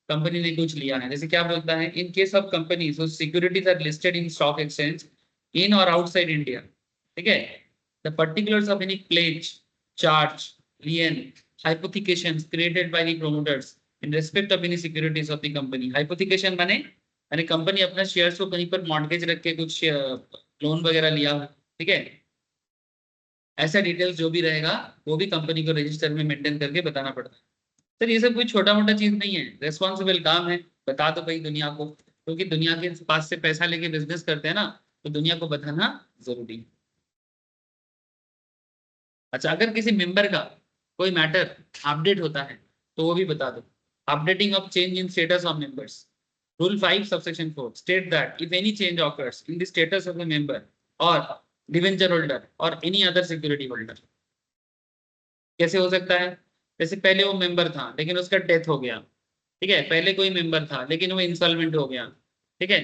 कंपनी ने कुछ लिया है, जैसे क्या बोलता है, in case of companies whose securities are listed in stock exchange in or outside India, ठीक है, the particulars of any pledge, charge, lien, hypothecations created by the promoters in respect of any securities of the company. hypothecation माने company अपना shares को कहीं पर mortgage रख के कुछ लोन वगैरह लिया हो, ठीक है, ऐसा डिटेल्स जो भी रहेगा वो भी कंपनी को रजिस्टर में मेंटेन करके बताना पड़ता है. सर ये सब कोई छोटा मोटा चीज नहीं है, रेस्पॉन्सिबल काम है, बता दो भाई दुनिया को, क्योंकि दुनिया के पास से पैसा लेके बिजनेस करते हैं ना, तो दुनिया को बताना जरूरी है. अच्छा, अगर किसी मेंबर का कोई मैटर अपडेट होता है तो वो भी बता दो. Updating of change in status of members, rule 5 subsection 4 state that if any change occurs in the status of the member और डिवेंचर होल्डर और एनी अदर सिक्योरिटी होल्डर. कैसे हो सकता है? जैसे पहले वो मेंबर था लेकिन उसका डेथ हो गया, ठीक है, पहले कोई मेंबर था लेकिन वो इंसॉल्वेंट हो गया, ठीक है,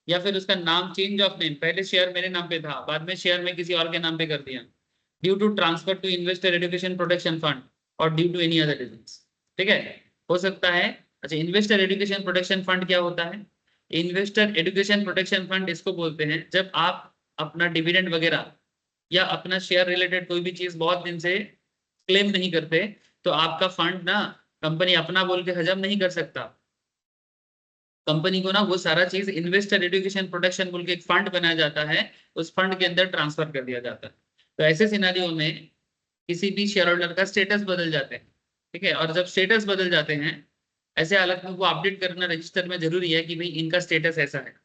या फिर उसका नाम चेंज ऑफ नेम, पहले शेयर मेरे नाम पे था, बाद में शेयर में किसी और के नाम पे कर दिया, due to transfer to investor education protection fund और due to any other reasons, ठीक है, हो सकता है. अच्छा, इन्वेस्टर एजुकेशन प्रोटेक्शन फंड क्या होता है? इन्वेस्टर एजुकेशन प्रोटेक्शन फंड इसको बोलते हैं जब आप अपना डिविडेंड वगैरह या अपना शेयर रिलेटेड कोई भी चीज बहुत दिन से क्लेम नहीं करते, तो आपका फंड ना कंपनी अपना बोल के हजम नहीं कर सकता, कंपनी को ना वो सारा चीज इन्वेस्टर एजुकेशन प्रोटेक्शन बोल के एक फंड बनाया जाता है, उस फंड के अंदर ट्रांसफर कर दिया जाता है. तो ऐसे सिनारियो में किसी भी शेयर होल्डर का स्टेटस बदल जाते हैं, ठीक है, और जब स्टेटस बदल जाते हैं ऐसे हालत में वो अपडेट करना रजिस्टर में जरूरी है कि भाई इनका स्टेटस ऐसा है,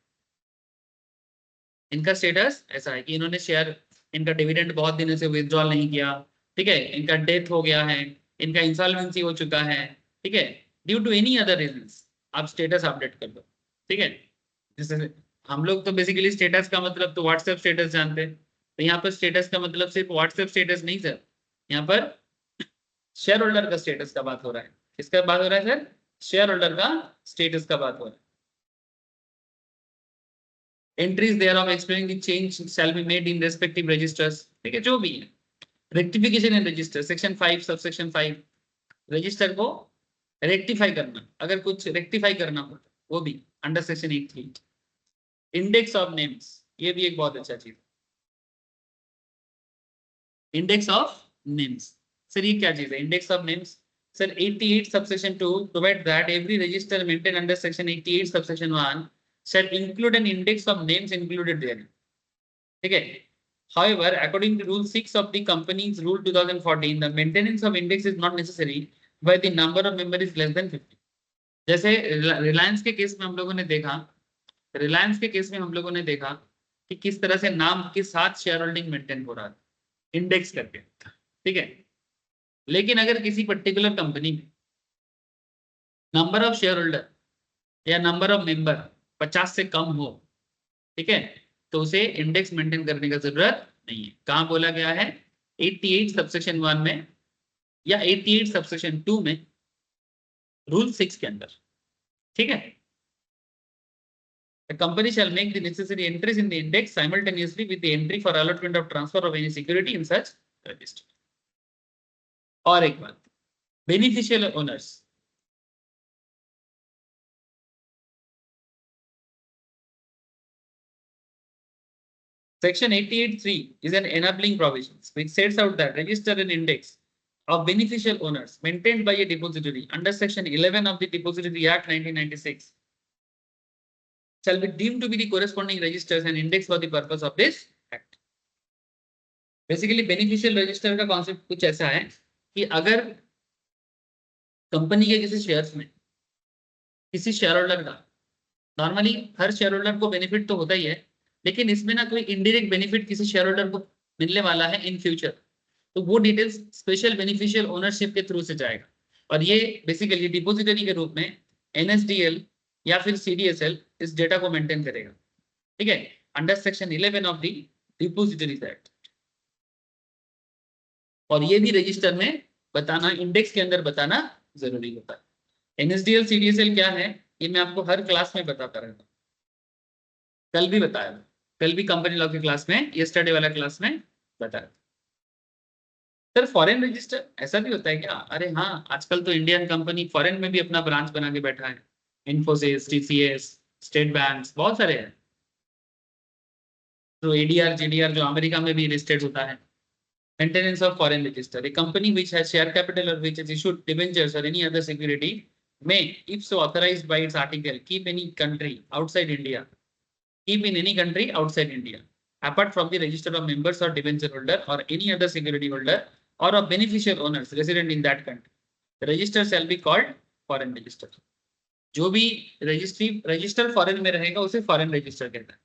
इनका स्टेटस ऐसा है कि इन्होंने शेयर, इनका डिविडेंड बहुत दिनों से विथड्रॉल नहीं किया, ठीक है, इनका डेथ हो गया है, इनका इंसॉल्वेंसी हो चुका है, ठीक है, due to any other reasons आप स्टेटस अपडेट कर दो, ठीक है. जैसे हम लोग तो बेसिकली स्टेटस का मतलब तो व्हाट्सएप स्टेटस जानते हैं, तो यहाँ पर स्टेटस का मतलब सिर्फ व्हाट्सएप स्टेटस नहीं सर, यहाँ पर शेयर होल्डर का स्टेटस का बात हो रहा है. किसका बात हो रहा है सर? शेयर होल्डर का स्टेटस का बात हो रहा है. Entries thereof explaining the change shall be made in respective registers, ठीक है, जो भी है. Rectification in register, section 5 subsection 5, register को रेक्टिफाई करना, अगर कुछ रेक्टिफाई करना हो वो भी under section 83. Index of names, ये भी एक बहुत अच्छा चीज. इंडेक्स ऑफ नेम्स, सर ये क्या चीज है index of names? Sir 88 subsection 2 provide that every register maintain under section 88 subsection 1 shall include an index of names included therein, ठीक है. However, according to Rule 6 of the Companies Rule 2014, the maintenance of index is not necessary where the number of members is less than 50. जैसे रिलायंस के case में हम लोगों ने देखा, रिलायंस के केस में हम लोगों ने देखा कि किस तरह से नाम के साथ शेयर होल्डिंग मेंटेन हो रहा है इंडेक्स करके, ठीक है. लेकिन अगर किसी पर्टिकुलर कंपनी में नंबर ऑफ शेयर होल्डर या नंबर ऑफ मेंबर 50 से कम हो, ठीक है, तो उसे इंडेक्स मेंटेन करने का जरूरत नहीं है. कहां बोला गया है? 88 सबसेक्शन 1 में या 88 सबसेक्शन 2 में, रूल 6 के अंदर, ठीक है. The company shall make the necessary entries in the index simultaneously with the entry for allotment of transfer of any security in such register. और एक बात, beneficial owners, Section 88(3) is an enabling provision which sets out that register and index of beneficial owners maintained by a depository under Section 11 of the Depository Act 1996 shall be deemed to be the corresponding registers and index for the purpose of this act. Basically, beneficial register का concept कुछ ऐसा है कि अगर company के किसी shares में किसी शेयर होल्डर का, नॉर्मली हर शेयर होल्डर को बेनिफिट तो होता ही है, लेकिन इसमें ना कोई इनडायरेक्ट बेनिफिट किसी शेयर होल्डर को मिलने वाला है इन फ्यूचर, तो वो डिटेल्स स्पेशल बेनिफिशियल ओनरशिप के थ्रू से जाएगा और ये बेसिकली डिपोजिटरी के रूप में एनएसडीएल या फिर सीडीएसएल इस डेटा को मेंटेन करेगा, ठीक है, under section 11 of the depositories act. और ये भी रजिस्टर में बताना, इंडेक्स के अंदर बताना जरूरी होता है। एनएसडीएल सीडीएसएल क्या है ये मैं आपको हर क्लास में बताता रहता हूँ, कल भी बताया, कल भी कंपनी लॉ की क्लास में, यस्टरडे वाला क्लास में बताया। सर फॉरेन रजिस्टर ऐसा भी होता है क्या? अरे हाँ, आजकल तो इंडियन कंपनी फॉरेन में भी अपना ब्रांच बना के बैठा है, इन्फोसिस, टीसीएस, स्टेट बैंक, बहुत सारे हैं। तो एडीआर जीडीआर जो अमेरिका में भी लिस्टेड होता है। Maintenance of foreign register, A company which has share capital और व्हिच हैज इशूड डिबेंचर्स और any other security may, if so authorized by its article, keep any country outside India, keep in any country outside India, apart from the register of members or debenture holder or any other security holder or of beneficial owners resident in that country. The register shall be called foreign register. जो भी register foreign में रहेगा उसे foreign register कहता है।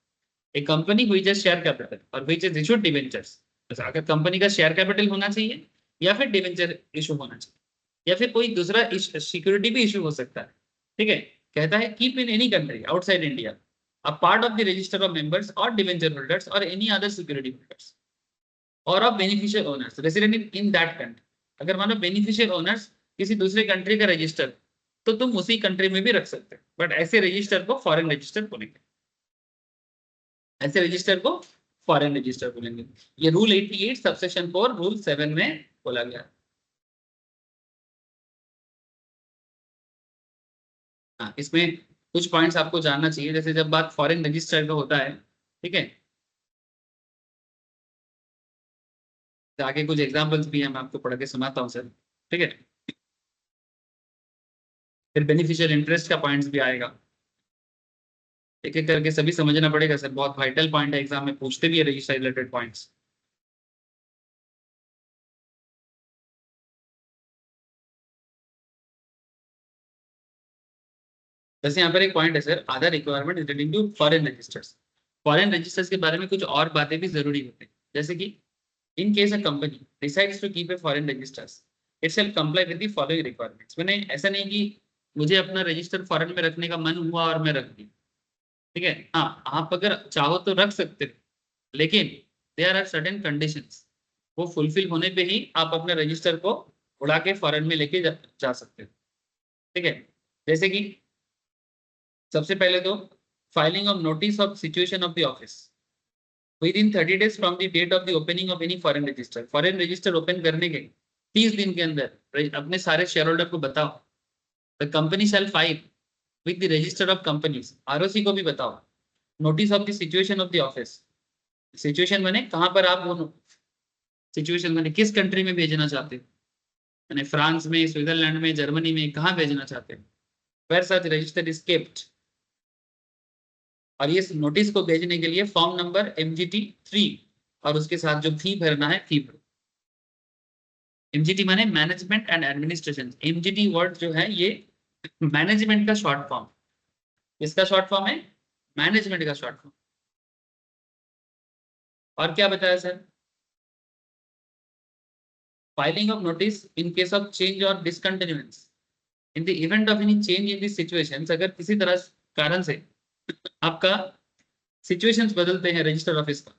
एक company which has share capital और which has issued debentures, अगर कंपनी का शेयर कैपिटल होना चाहिए या फिर डिबेंचर इशू होना चाहिए या फिर कोई दूसरा सिक्योरिटी भी इशू हो सकता है, ठीक है, कहता है keep in any country outside India a part of the register of members और डिबेंचर होल्डर्स और एनी अदर सिक्योरिटी होल्डर्स और of beneficial owners resident in that country. अगर मानो बेनिफिशियल ओनर्स किसी दूसरे कंट्री का रजिस्टर, तो तुम उसी कंट्री में भी रख सकते हो, बट ऐसे रजिस्टर को फॉरेन रजिस्टर बोलेंगे, ऐसे रजिस्टर को फॉरेन रजिस्टर बोलेंगे। ये रूल 88 सबसेक्शन 4 रूल 7 में बोला गया है। हाँ, इसमें कुछ पॉइंट्स आपको जानना चाहिए, जैसे जब बात फॉरेन रजिस्टर का होता है, ठीक है, तो आगे कुछ एग्जांपल्स भी हैं, मैं आपको पढ़ के सुनाता हूँ सर, ठीक है, फिर बेनिफिशियल इंटरेस्ट का पॉइंट्स भी आएगा, एक एक करके सभी समझना पड़ेगा सर, बहुत वाइटल पॉइंट है, एग्जाम में पूछते भी है रजिस्टर रिलेटेड पॉइंट्स। जैसे यहाँ पर एक पॉइंट है sir, other requirement relating to foreign registers. Foreign registers के बारे में कुछ और बातें भी जरूरी होती है, जैसे कि in case a company decides to keep a foreign registers it shall comply with the following requirements. मैंने ऐसा नहीं कि मुझे अपना रजिस्टर फॉरेन में रखने का मन हुआ और मैं रख दी, ठीक है, हाँ आप अगर चाहो तो रख सकते हो, लेकिन देयर आर सर्टेन कंडीशंस, वो फुलफिल होने पे ही आप अपने रजिस्टर को उड़ा के फॉरेन में लेके जा सकते हो, ठीक है। जैसे कि सबसे पहले तो filing of notice of situation of the office within 30 days from the date of the opening of any foreign register. Foreign register open करने के 30 दिन के अंदर अपने सारे शेयर होल्डर को बताओ, the company shell file with the register of companies, ROC को भी बताओ, notice of the situation of the office. Situation माने कहां पर आप वो, सिचुएशन माने किस कंट्री में भेजना चाहते हो, यानी फ्रांस में, स्विट्जरलैंड में, जर्मनी में, कहां भेजना चाहते हो, where such register is kept. और ये नोटिस को भेजने के लिए फॉर्म नंबर MGT 3 और उसके साथ जो फी भरना है फी भरो। MGT माने management and administration. MGT word जो है ये मैनेजमेंट का शॉर्ट फॉर्म, इसका शॉर्ट फॉर्म है मैनेजमेंट का शॉर्ट फॉर्म। और क्या बताया sir, filing of notice in case of change और discontinuance in the event of any change in this situations. अगर किसी तरह कारण से आपका सिचुएशंस बदलते हैं रजिस्टर ऑफिस का,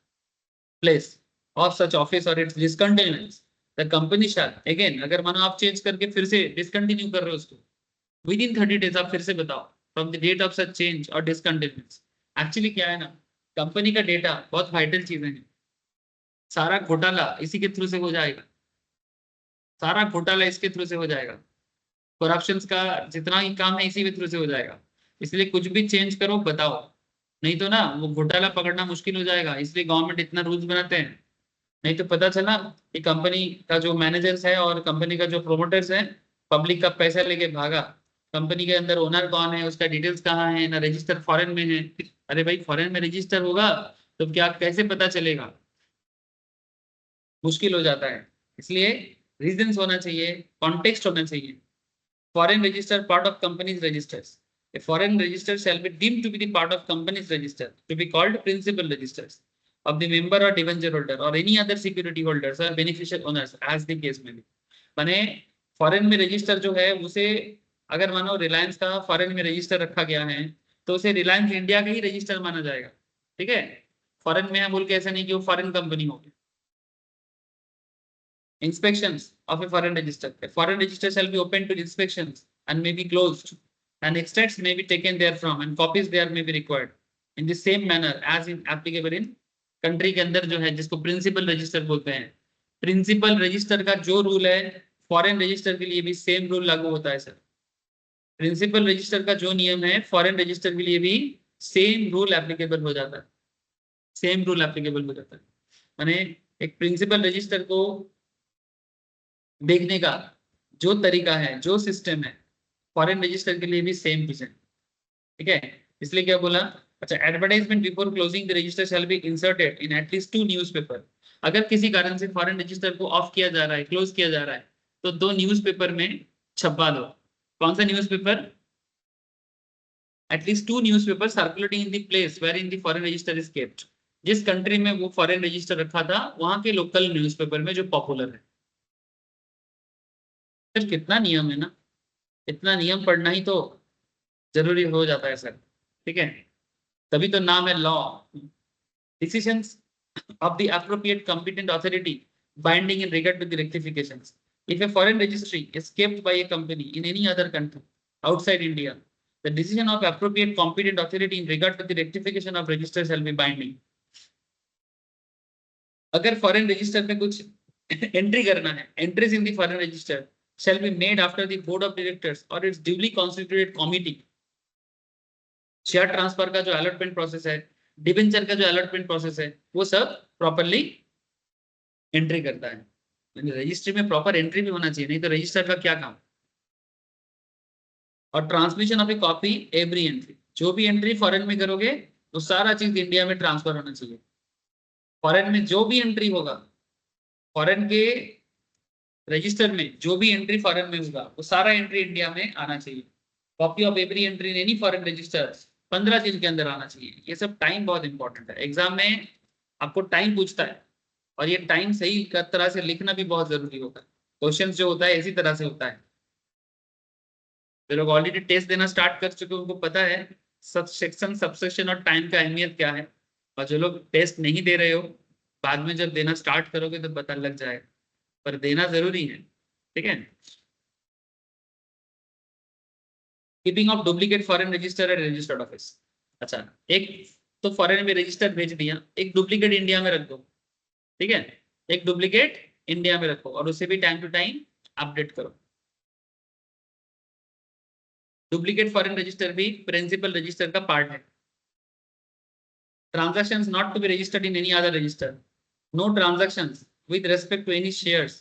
प्लेस ऑफ सच ऑफिस और its discontinuance, the company shall again, अगर मानो आप चेंज करके फिर से डिसकंटिन्यू कर रहे हो उसको, विद इन 30 days आप फिर से बताओ from the date of such change और डिसकंटिन्यूएंस। एक्चुअली क्या है ना, कंपनी का डेटा बहुत वाइटल चीजें हैं, सारा घोटाला इसी के थ्रू से हो जाएगा, सारा घोटाला इसके थ्रू से हो जाएगा। करप्शन का जितना ही काम है इसी के थ्रू से हो जाएगा। इसलिए कुछ भी चेंज करो बताओ, नहीं तो ना वो घोटाला पकड़ना मुश्किल हो जाएगा, इसलिए गवर्नमेंट इतना रूल्स बनाते हैं। नहीं तो पता चला कि कंपनी का जो मैनेजर्स है और कंपनी का जो प्रोमोटर्स है पब्लिक का पैसा लेके भागा, कंपनी के अंदर ओनर कौन है, उसका डिटेल्स कहाँ है ना, रजिस्टर फॉरेन में है। अरे भाई फॉरेन में रजिस्टर होगा तो क्या कैसे पता चलेगा, मुश्किल हो जाता है। इसलिए रीजंस होना चाहिए, कॉन्टेक्स्ट होना चाहिए। Foreign register part of company's registers. A foreign register shall be deemed to be the part of company's register to be called principal registers of the member or debenture holder or any other security holders or beneficial owners as the case may be. माने foreign में register जो है उसे अगर मानो रिलायंस का foreign में register रखा गया है तो उसे रिलायंस इंडिया का ही रजिस्टर माना जाएगा। ठीक है, फॉरेन में है बोल के ऐसा नहीं कि वो फॉरेन कंपनी होगी। Inspections of a foreign register. A foreign register shall be open to inspections and may be closed, and extracts may be taken therefrom, and copies there may be required. In the same manner as in applicable in country के अंदर जो है जिसको principal register बोलते हैं, principal register का जो rule है फॉरेन रजिस्टर के लिए भी सेम रूल लागू होता है सर। प्रिंसिपल रजिस्टर का जो नियम है फॉरेन रजिस्टर के लिए भी सेम रूल एप्लीकेबल हो जाता है, सेम रूल एप्लीकेबल हो जाता है। माने एक प्रिंसिपल रजिस्टर को देखने का जो तरीका है, जो सिस्टम है, फॉरेन रजिस्टर के लिए भी सेम चीज है। ठीक है, इसलिए क्या बोला, अच्छा advertisement before closing the register shall be inserted in at least 2 newspaper. अगर किसी कारण से फॉरेन रजिस्टर को ऑफ किया जा रहा है, क्लोज किया जा रहा है, तो 2 न्यूज़पेपर में छपवा दो। कौन सा newspaper? At least 2 newspaper circulating in the place where in the foreign register is kept. जिस कंट्री में वो फॉरेन रजिस्टर रखा था वहां के लोकल न्यूज़पेपर में जो पॉपुलर है। फिर कितना नियम है ना, इतना नियम पढ़ना ही तो जरूरी हो जाता है सर। ठीक है, तभी तो नाम है law. Decisions of the appropriate competent authority binding in regard to the rectifications. If a foreign registry is kept by a company in any other country outside India, the decision of appropriate competent authority in regard to the rectification of register shall be binding. अगर foreign register में कुछ entry करना है, entries in the foreign register shall be made after the board of directors or its duly constituted committee. Share transfer का जो allotment process है, debenture का जो अलॉटमेंट प्रोसेस है, वो सब प्रॉपर्ली एंट्री करता है। रजिस्ट्री में प्रॉपर एंट्री भी होना चाहिए, नहीं तो रजिस्टर का क्या काम। और transmission of A copy every entry, जो भी एंट्री फॉरेन में करोगे तो सारा चीज इंडिया में ट्रांसफर होना चाहिए। फॉरेन में जो भी एंट्री होगा, फॉरेन के रजिस्टर में जो भी एंट्री फॉरेन में होगा वो सारा एंट्री इंडिया में आना चाहिए। Copy of every entry in any foreign register 15 दिन के अंदर आना चाहिए। ये सब टाइम बहुत इंपॉर्टेंट है, एग्जाम में आपको टाइम पूछता है और ये टाइम सही तरह से लिखना भी बहुत जरूरी होता है। क्वेश्चन जो होता है इसी तरह से होता है। जो लोग ऑलरेडी टेस्ट देना स्टार्ट कर चुके उनको पता है सब सेक्शन सबसेक्शन और टाइम का अहमियत क्या है, और जो लोग टेस्ट नहीं दे रहे हो बाद में जब देना स्टार्ट करोगे तो पता लग जाएगा, पर देना जरूरी है। ठीक है, keeping of duplicate foreign register eight registered office. अच्छा, एक तो फॉरेन में रजिस्टर भेज दिया, एक डुप्लीकेट इंडिया में रख दो। ठीक है, एक डुप्लीकेट इंडिया में रखो और उसे भी टाइम टू टाइम अपडेट करो। डुप्लीकेट फॉरेन रजिस्टर भी प्रिंसिपल रजिस्टर का पार्ट है। Transactions not to be registered in any other register. No transactions with respect to any shares,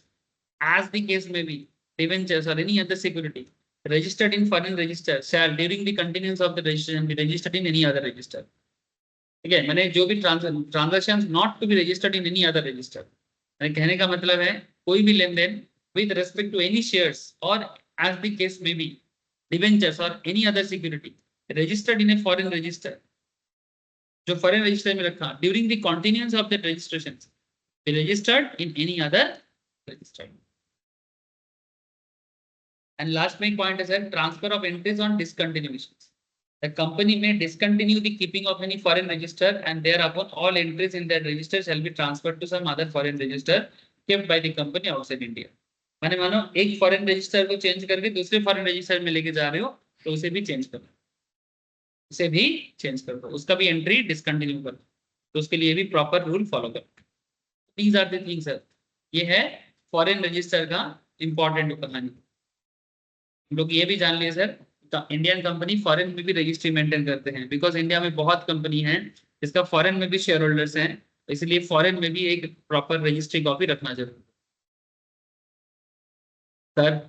as the case may be, debentures or any other security registered in foreign register shall during the continuance of the registration be registered in any other register. ठीक है, मैंने जो भी transactions not to be registered in any other register, मैंने कहने का मतलब है कोई भी लेन then with respect to any shares or as the case may be, debentures or any other security registered in a foreign register, जो foreign register में रखा during the continuance of the registration be registered in any other register. And last में point है sir, transfer of entries on discontinuations. The company may discontinue the keeping of any foreign register and thereupon all entries in that register shall be transferred to some other foreign register kept by the company outside India. माने मानो एक foreign register को change करके दूसरे foreign register में लेके जा रहे हो तो उसे भी चेंज करो, उसे भी चेंज कर दो, उसका भी एंट्री डिसकंटिन्यू कर दो, तो उसके लिए भी प्रॉपर रूल फॉलो करो। These are the things sir, ये है फॉरेन रजिस्टर का इंपॉर्टेंट कहानी। हम लोग ये भी जान लिए सर, इंडियन कंपनी फॉरेन में भी रजिस्ट्री मेंटेन करते हैं, बिकॉज इंडिया में बहुत कंपनी है जिसका फॉरेन में भी शेयर होल्डर्स हैं, इसलिए फॉरेन में भी एक प्रॉपर रजिस्ट्री कॉपी रखना जरूरी है। सर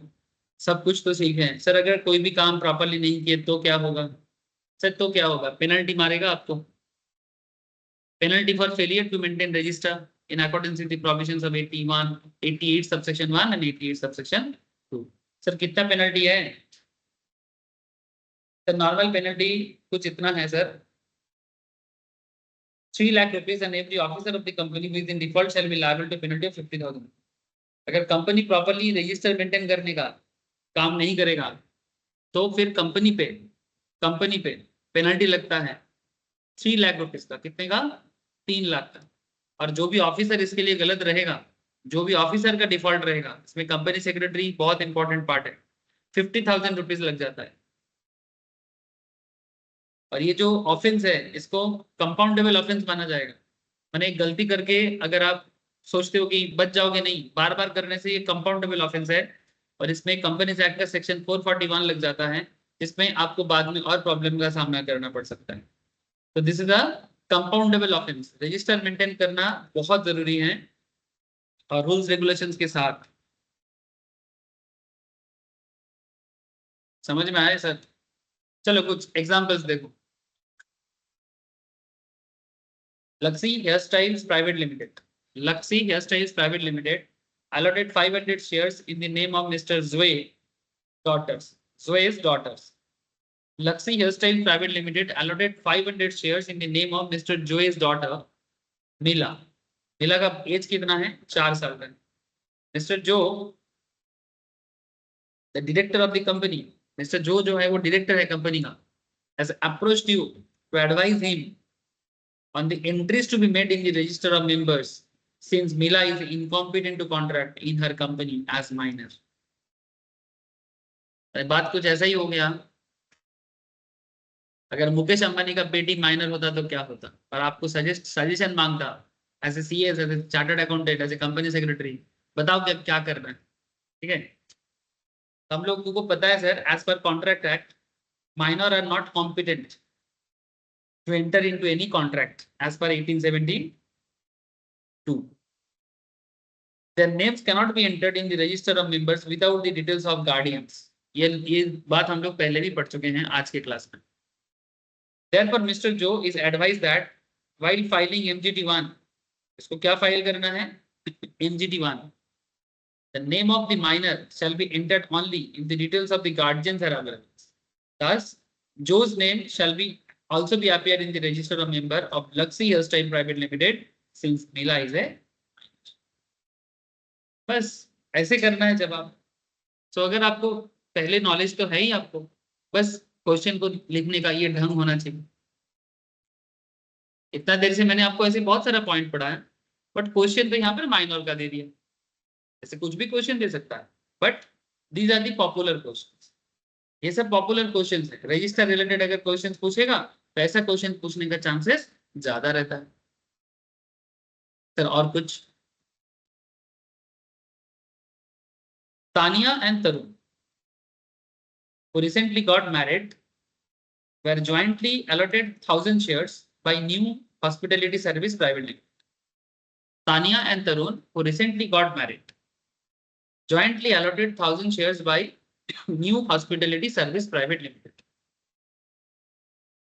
सब कुछ तो सीखे हैं सर, अगर कोई भी काम प्रॉपरली नहीं किए तो क्या होगा सर? तो क्या होगा? पेनल्टी मारेगा आपको, penalty for failure to maintain register in accordance with the provisions of 81 88 subsection 1 and 88 subsection 2। Sir कितना पेनल्टी है सर? नॉर्मल पेनल्टी कुछ इतना है sir, 3 lakh rupees, and every officer of the company with in default shall be liable to penalty of 50,000। अगर company properly register maintain करने का काम नहीं करेगा तो फिर कंपनी पे पेनल्टी लगता है 3 लाख रुपीज का। कितने का? 3 लाख का। और जो भी ऑफिसर इसके लिए गलत रहेगा, जो भी ऑफिसर का डिफॉल्ट रहेगा, इसमें कंपनी सेक्रेटरी बहुत इंपॉर्टेंट पार्ट है, 50,000 रुपीज लग जाता है। और ये जो ऑफेंस है इसको कंपाउंडेबल ऑफेंस माना जाएगा। मैंने एक गलती करके अगर आप सोचते हो कि बच जाओगे, नहीं, बार बार करने से ये कंपाउंडेबल ऑफेंस है, और इसमें कंपनीज एक्ट का सेक्शन 441 लग जाता है, जिसमें आपको बाद में और प्रॉब्लम का सामना करना पड़ सकता है। तो this is a compoundable offence. Register maintain करना बहुत जरूरी है और रूल्स रेगुलेशंस के साथ। समझ में आया सर? चलो कुछ एग्जांपल्स देखो। Luxy hair styles private limited, Luxy hair styles private limited allotted 500 shares in the name of Mr. Zoe's daughters. Luxy Hairstyle Private Limited allotted 500 shares in the name of Mr. Zoe's daughter, Mila. Mila का as कितना है? 4 साल का। Mr. Joe, the director of the company, Mr. Joe जो है वो director है company का, has approached you to advise him on the entries to be made in the register of members since Mila is incompetent to contract in her company as minor। बात कुछ ऐसा ही हो गया। अगर मुकेश अंबानी का बेटी माइनर होता तो क्या होता, और आपको सजेशन मांगता as a CS, as a chartered accountant, as a company secretary, बताओ क्या क्या करना है? ठीक है, हम लोगों को पता है sir, as per contract act minor are not competent to enter into any contract as per 1872। Their names cannot be entered in the register of members without the details of guardians। ये बात हम लोग पहले भी पढ़ चुके हैं आज के क्लास में। Therefore, Mr. Joe is advised that while filing MGT1, इसको क्या फाइल करना है? MGT1, the name of the minor shall be entered only if the details of the guardians are available। Thus, Joe's name shall be also be appear in the register of member of Luxy Hairstyle Private Limited since Mila is a। बस ऐसे करना है जब आप। तो अगर आपको पहले नॉलेज तो है ही आपको, बस क्वेश्चन को लिखने का ये ढंग होना चाहिए। इतना देर से मैंने आपको ऐसे बहुत सारा पॉइंट पढ़ा है, बट क्वेश्चन तो यहाँ पर माइनर का दे दिया। ऐसे कुछ भी क्वेश्चन दे सकता है, but these are the popular question. ये सब पॉपुलर क्वेश्चन है। रजिस्टर रिलेटेड अगर क्वेश्चन पूछेगा तो ऐसा क्वेश्चन पूछने का चांसेस ज्यादा रहता है। सर और कुछ? Tania and Tarun who recently got married were jointly allotted 1,000 shares by New Hospitality Service Private Limited। Tanya and Tarun, who recently got married, jointly allotted 1,000 shares by New Hospitality Service Private Limited।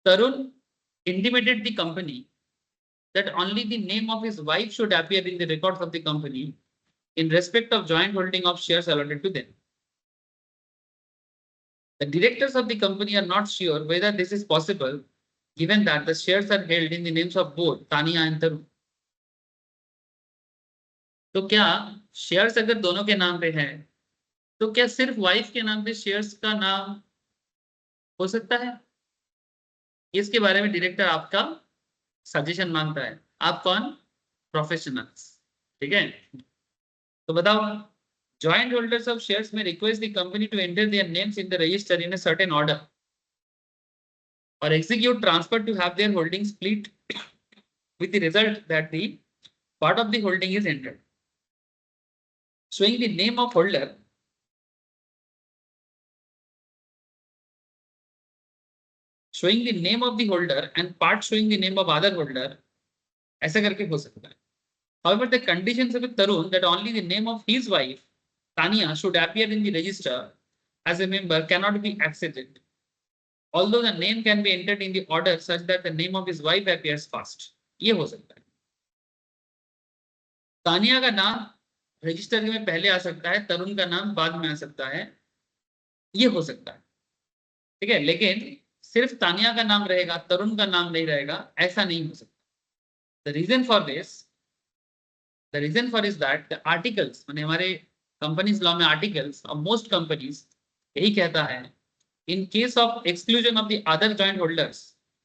Tarun intimated the company that only the name of his wife should appear in the records of the company in respect of joint holding of shares allotted to them। The directors of the company are not sure whether this is possible, given that the shares are held in the names of both Tanya and Tarun। तो क्या shares अगर दोनों के नाम पे है तो क्या सिर्फ वाइफ के नाम पे शेयर्स का नाम हो सकता है? इसके बारे में डायरेक्टर आपका सजेशन मांगता है। आप कौन? प्रोफेशनल्स। ठीक है, तो बताओ। Joint holders of shares may request the company to enter their names in the register in a certain order or execute transfer to have their holdings split with the result that the part of the holding is entered showing the name of holder showing the name of the holder and part showing the name of other holder, ऐसा करके हो सकता है. However, the conditions of Tarun that only the name of his wife Tanya should appear in the register as a member cannot be accepted. Although the name can be entered in the order such that the name of his wife appears first. ये हो सकता है. तानिया का नाम register में पहले आ सकता है, तरुण का नाम बाद में आ सकता है, ये हो सकता है. ठीक है, लेकिन सिर्फ तानिया का नाम रहेगा, तरुण का नाम नहीं रहेगा, ऐसा नहीं हो सकता. The reason for is that the articles, माने हमारे कंपनीज लॉ में आर्टिकल्स ऑफ मोस्ट कंपनीज यही कहता है, in case of exclusion of the other joint holders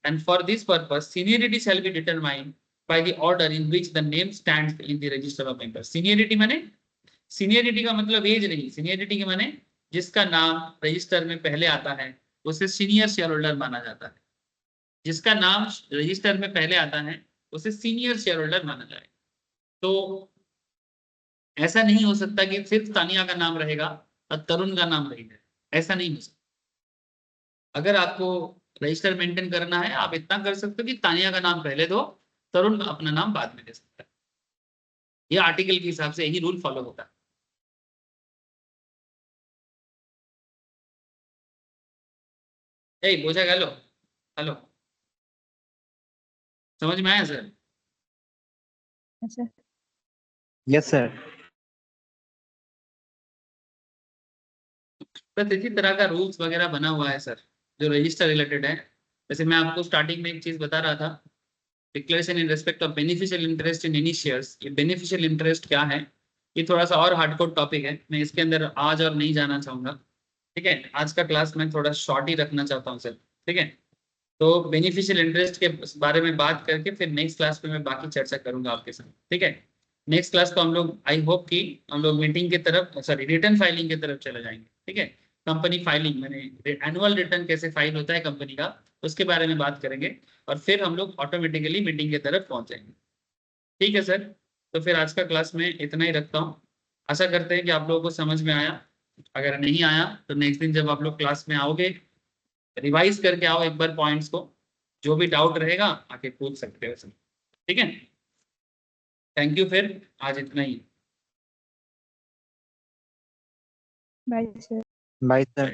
and for this purpose seniority shall be determined by the order in which the name stands in the register of members. Seniority माने, seniority का मतलब as नहीं, seniority के माने जिसका नाम register में पहले आता है उसे सीनियर शेयर होल्डर माना जाता है. जिसका नाम रजिस्टर में पहले आता है उसे सीनियर शेयर होल्डर माना जाए. तो ऐसा नहीं हो सकता कि सिर्फ तानिया का नाम रहेगा और तरुण का नाम रहेगा, ऐसा नहीं हो सकता. अगर आपको रजिस्टर मेंटेन करना है, आप इतना कर सकते हो कि तानिया का नाम पहले दो, तरुण अपना नाम बाद में दे सकता है. ये आर्टिकल के हिसाब से यही रूल फॉलो होता है. बोझा हेलो हेलो, समझ में आया सर? अच्छा. Yes, sir. बस इसी तरह का रूल्स वगैरह बना हुआ है सर, जो रजिस्टर रिलेटेड है. वैसे मैं आपको स्टार्टिंग में एक चीज बता रहा था, declaration in respect of beneficial interest in any shares. ये बेनिफिशियल इंटरेस्ट क्या है, ये थोड़ा सा और हार्डकोर टॉपिक है, मैं इसके अंदर आज और नहीं जाना चाहूंगा. ठीक है, आज का क्लास मैं थोड़ा शॉर्ट ही रखना चाहता हूँ सर. ठीक है, तो बेनिफिशियल इंटरेस्ट के बारे में बात करके फिर नेक्स्ट क्लास में मैं बाकी चर्चा करूंगा आपके साथ. ठीक है, नेक्स्ट क्लास को हम लोग आई होप कि हम लोग मीटिंग की तरफ, सॉरी रिटर्न फाइलिंग की तरफ चले जाएंगे. ठीक है, कंपनी फाइलिंग मैंने एनुअल रिटर्न कैसे फाइल होता है कंपनी का, उसके बारे में बात करेंगे और फिर हम लोग ऑटोमेटिकली मीटिंग की तरफ पहुंच जाएंगे. ठीक है सर, तो फिर आज का क्लास में इतना ही रखता हूँ. आशा करते हैं कि आप लोगों को समझ में आया. अगर नहीं आया तो नेक्स्ट दिन जब आप लोग क्लास में आओगे रिवाइज करके आओ एक बार पॉइंट्स को, जो भी डाउट रहेगा आके पूछ सकते हो सर. ठीक है, थैंक यू. फिर आज इतना ही. Bye sir. Bye, sir.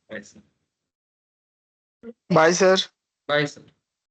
Bye sir. Bye sir. Bye sir.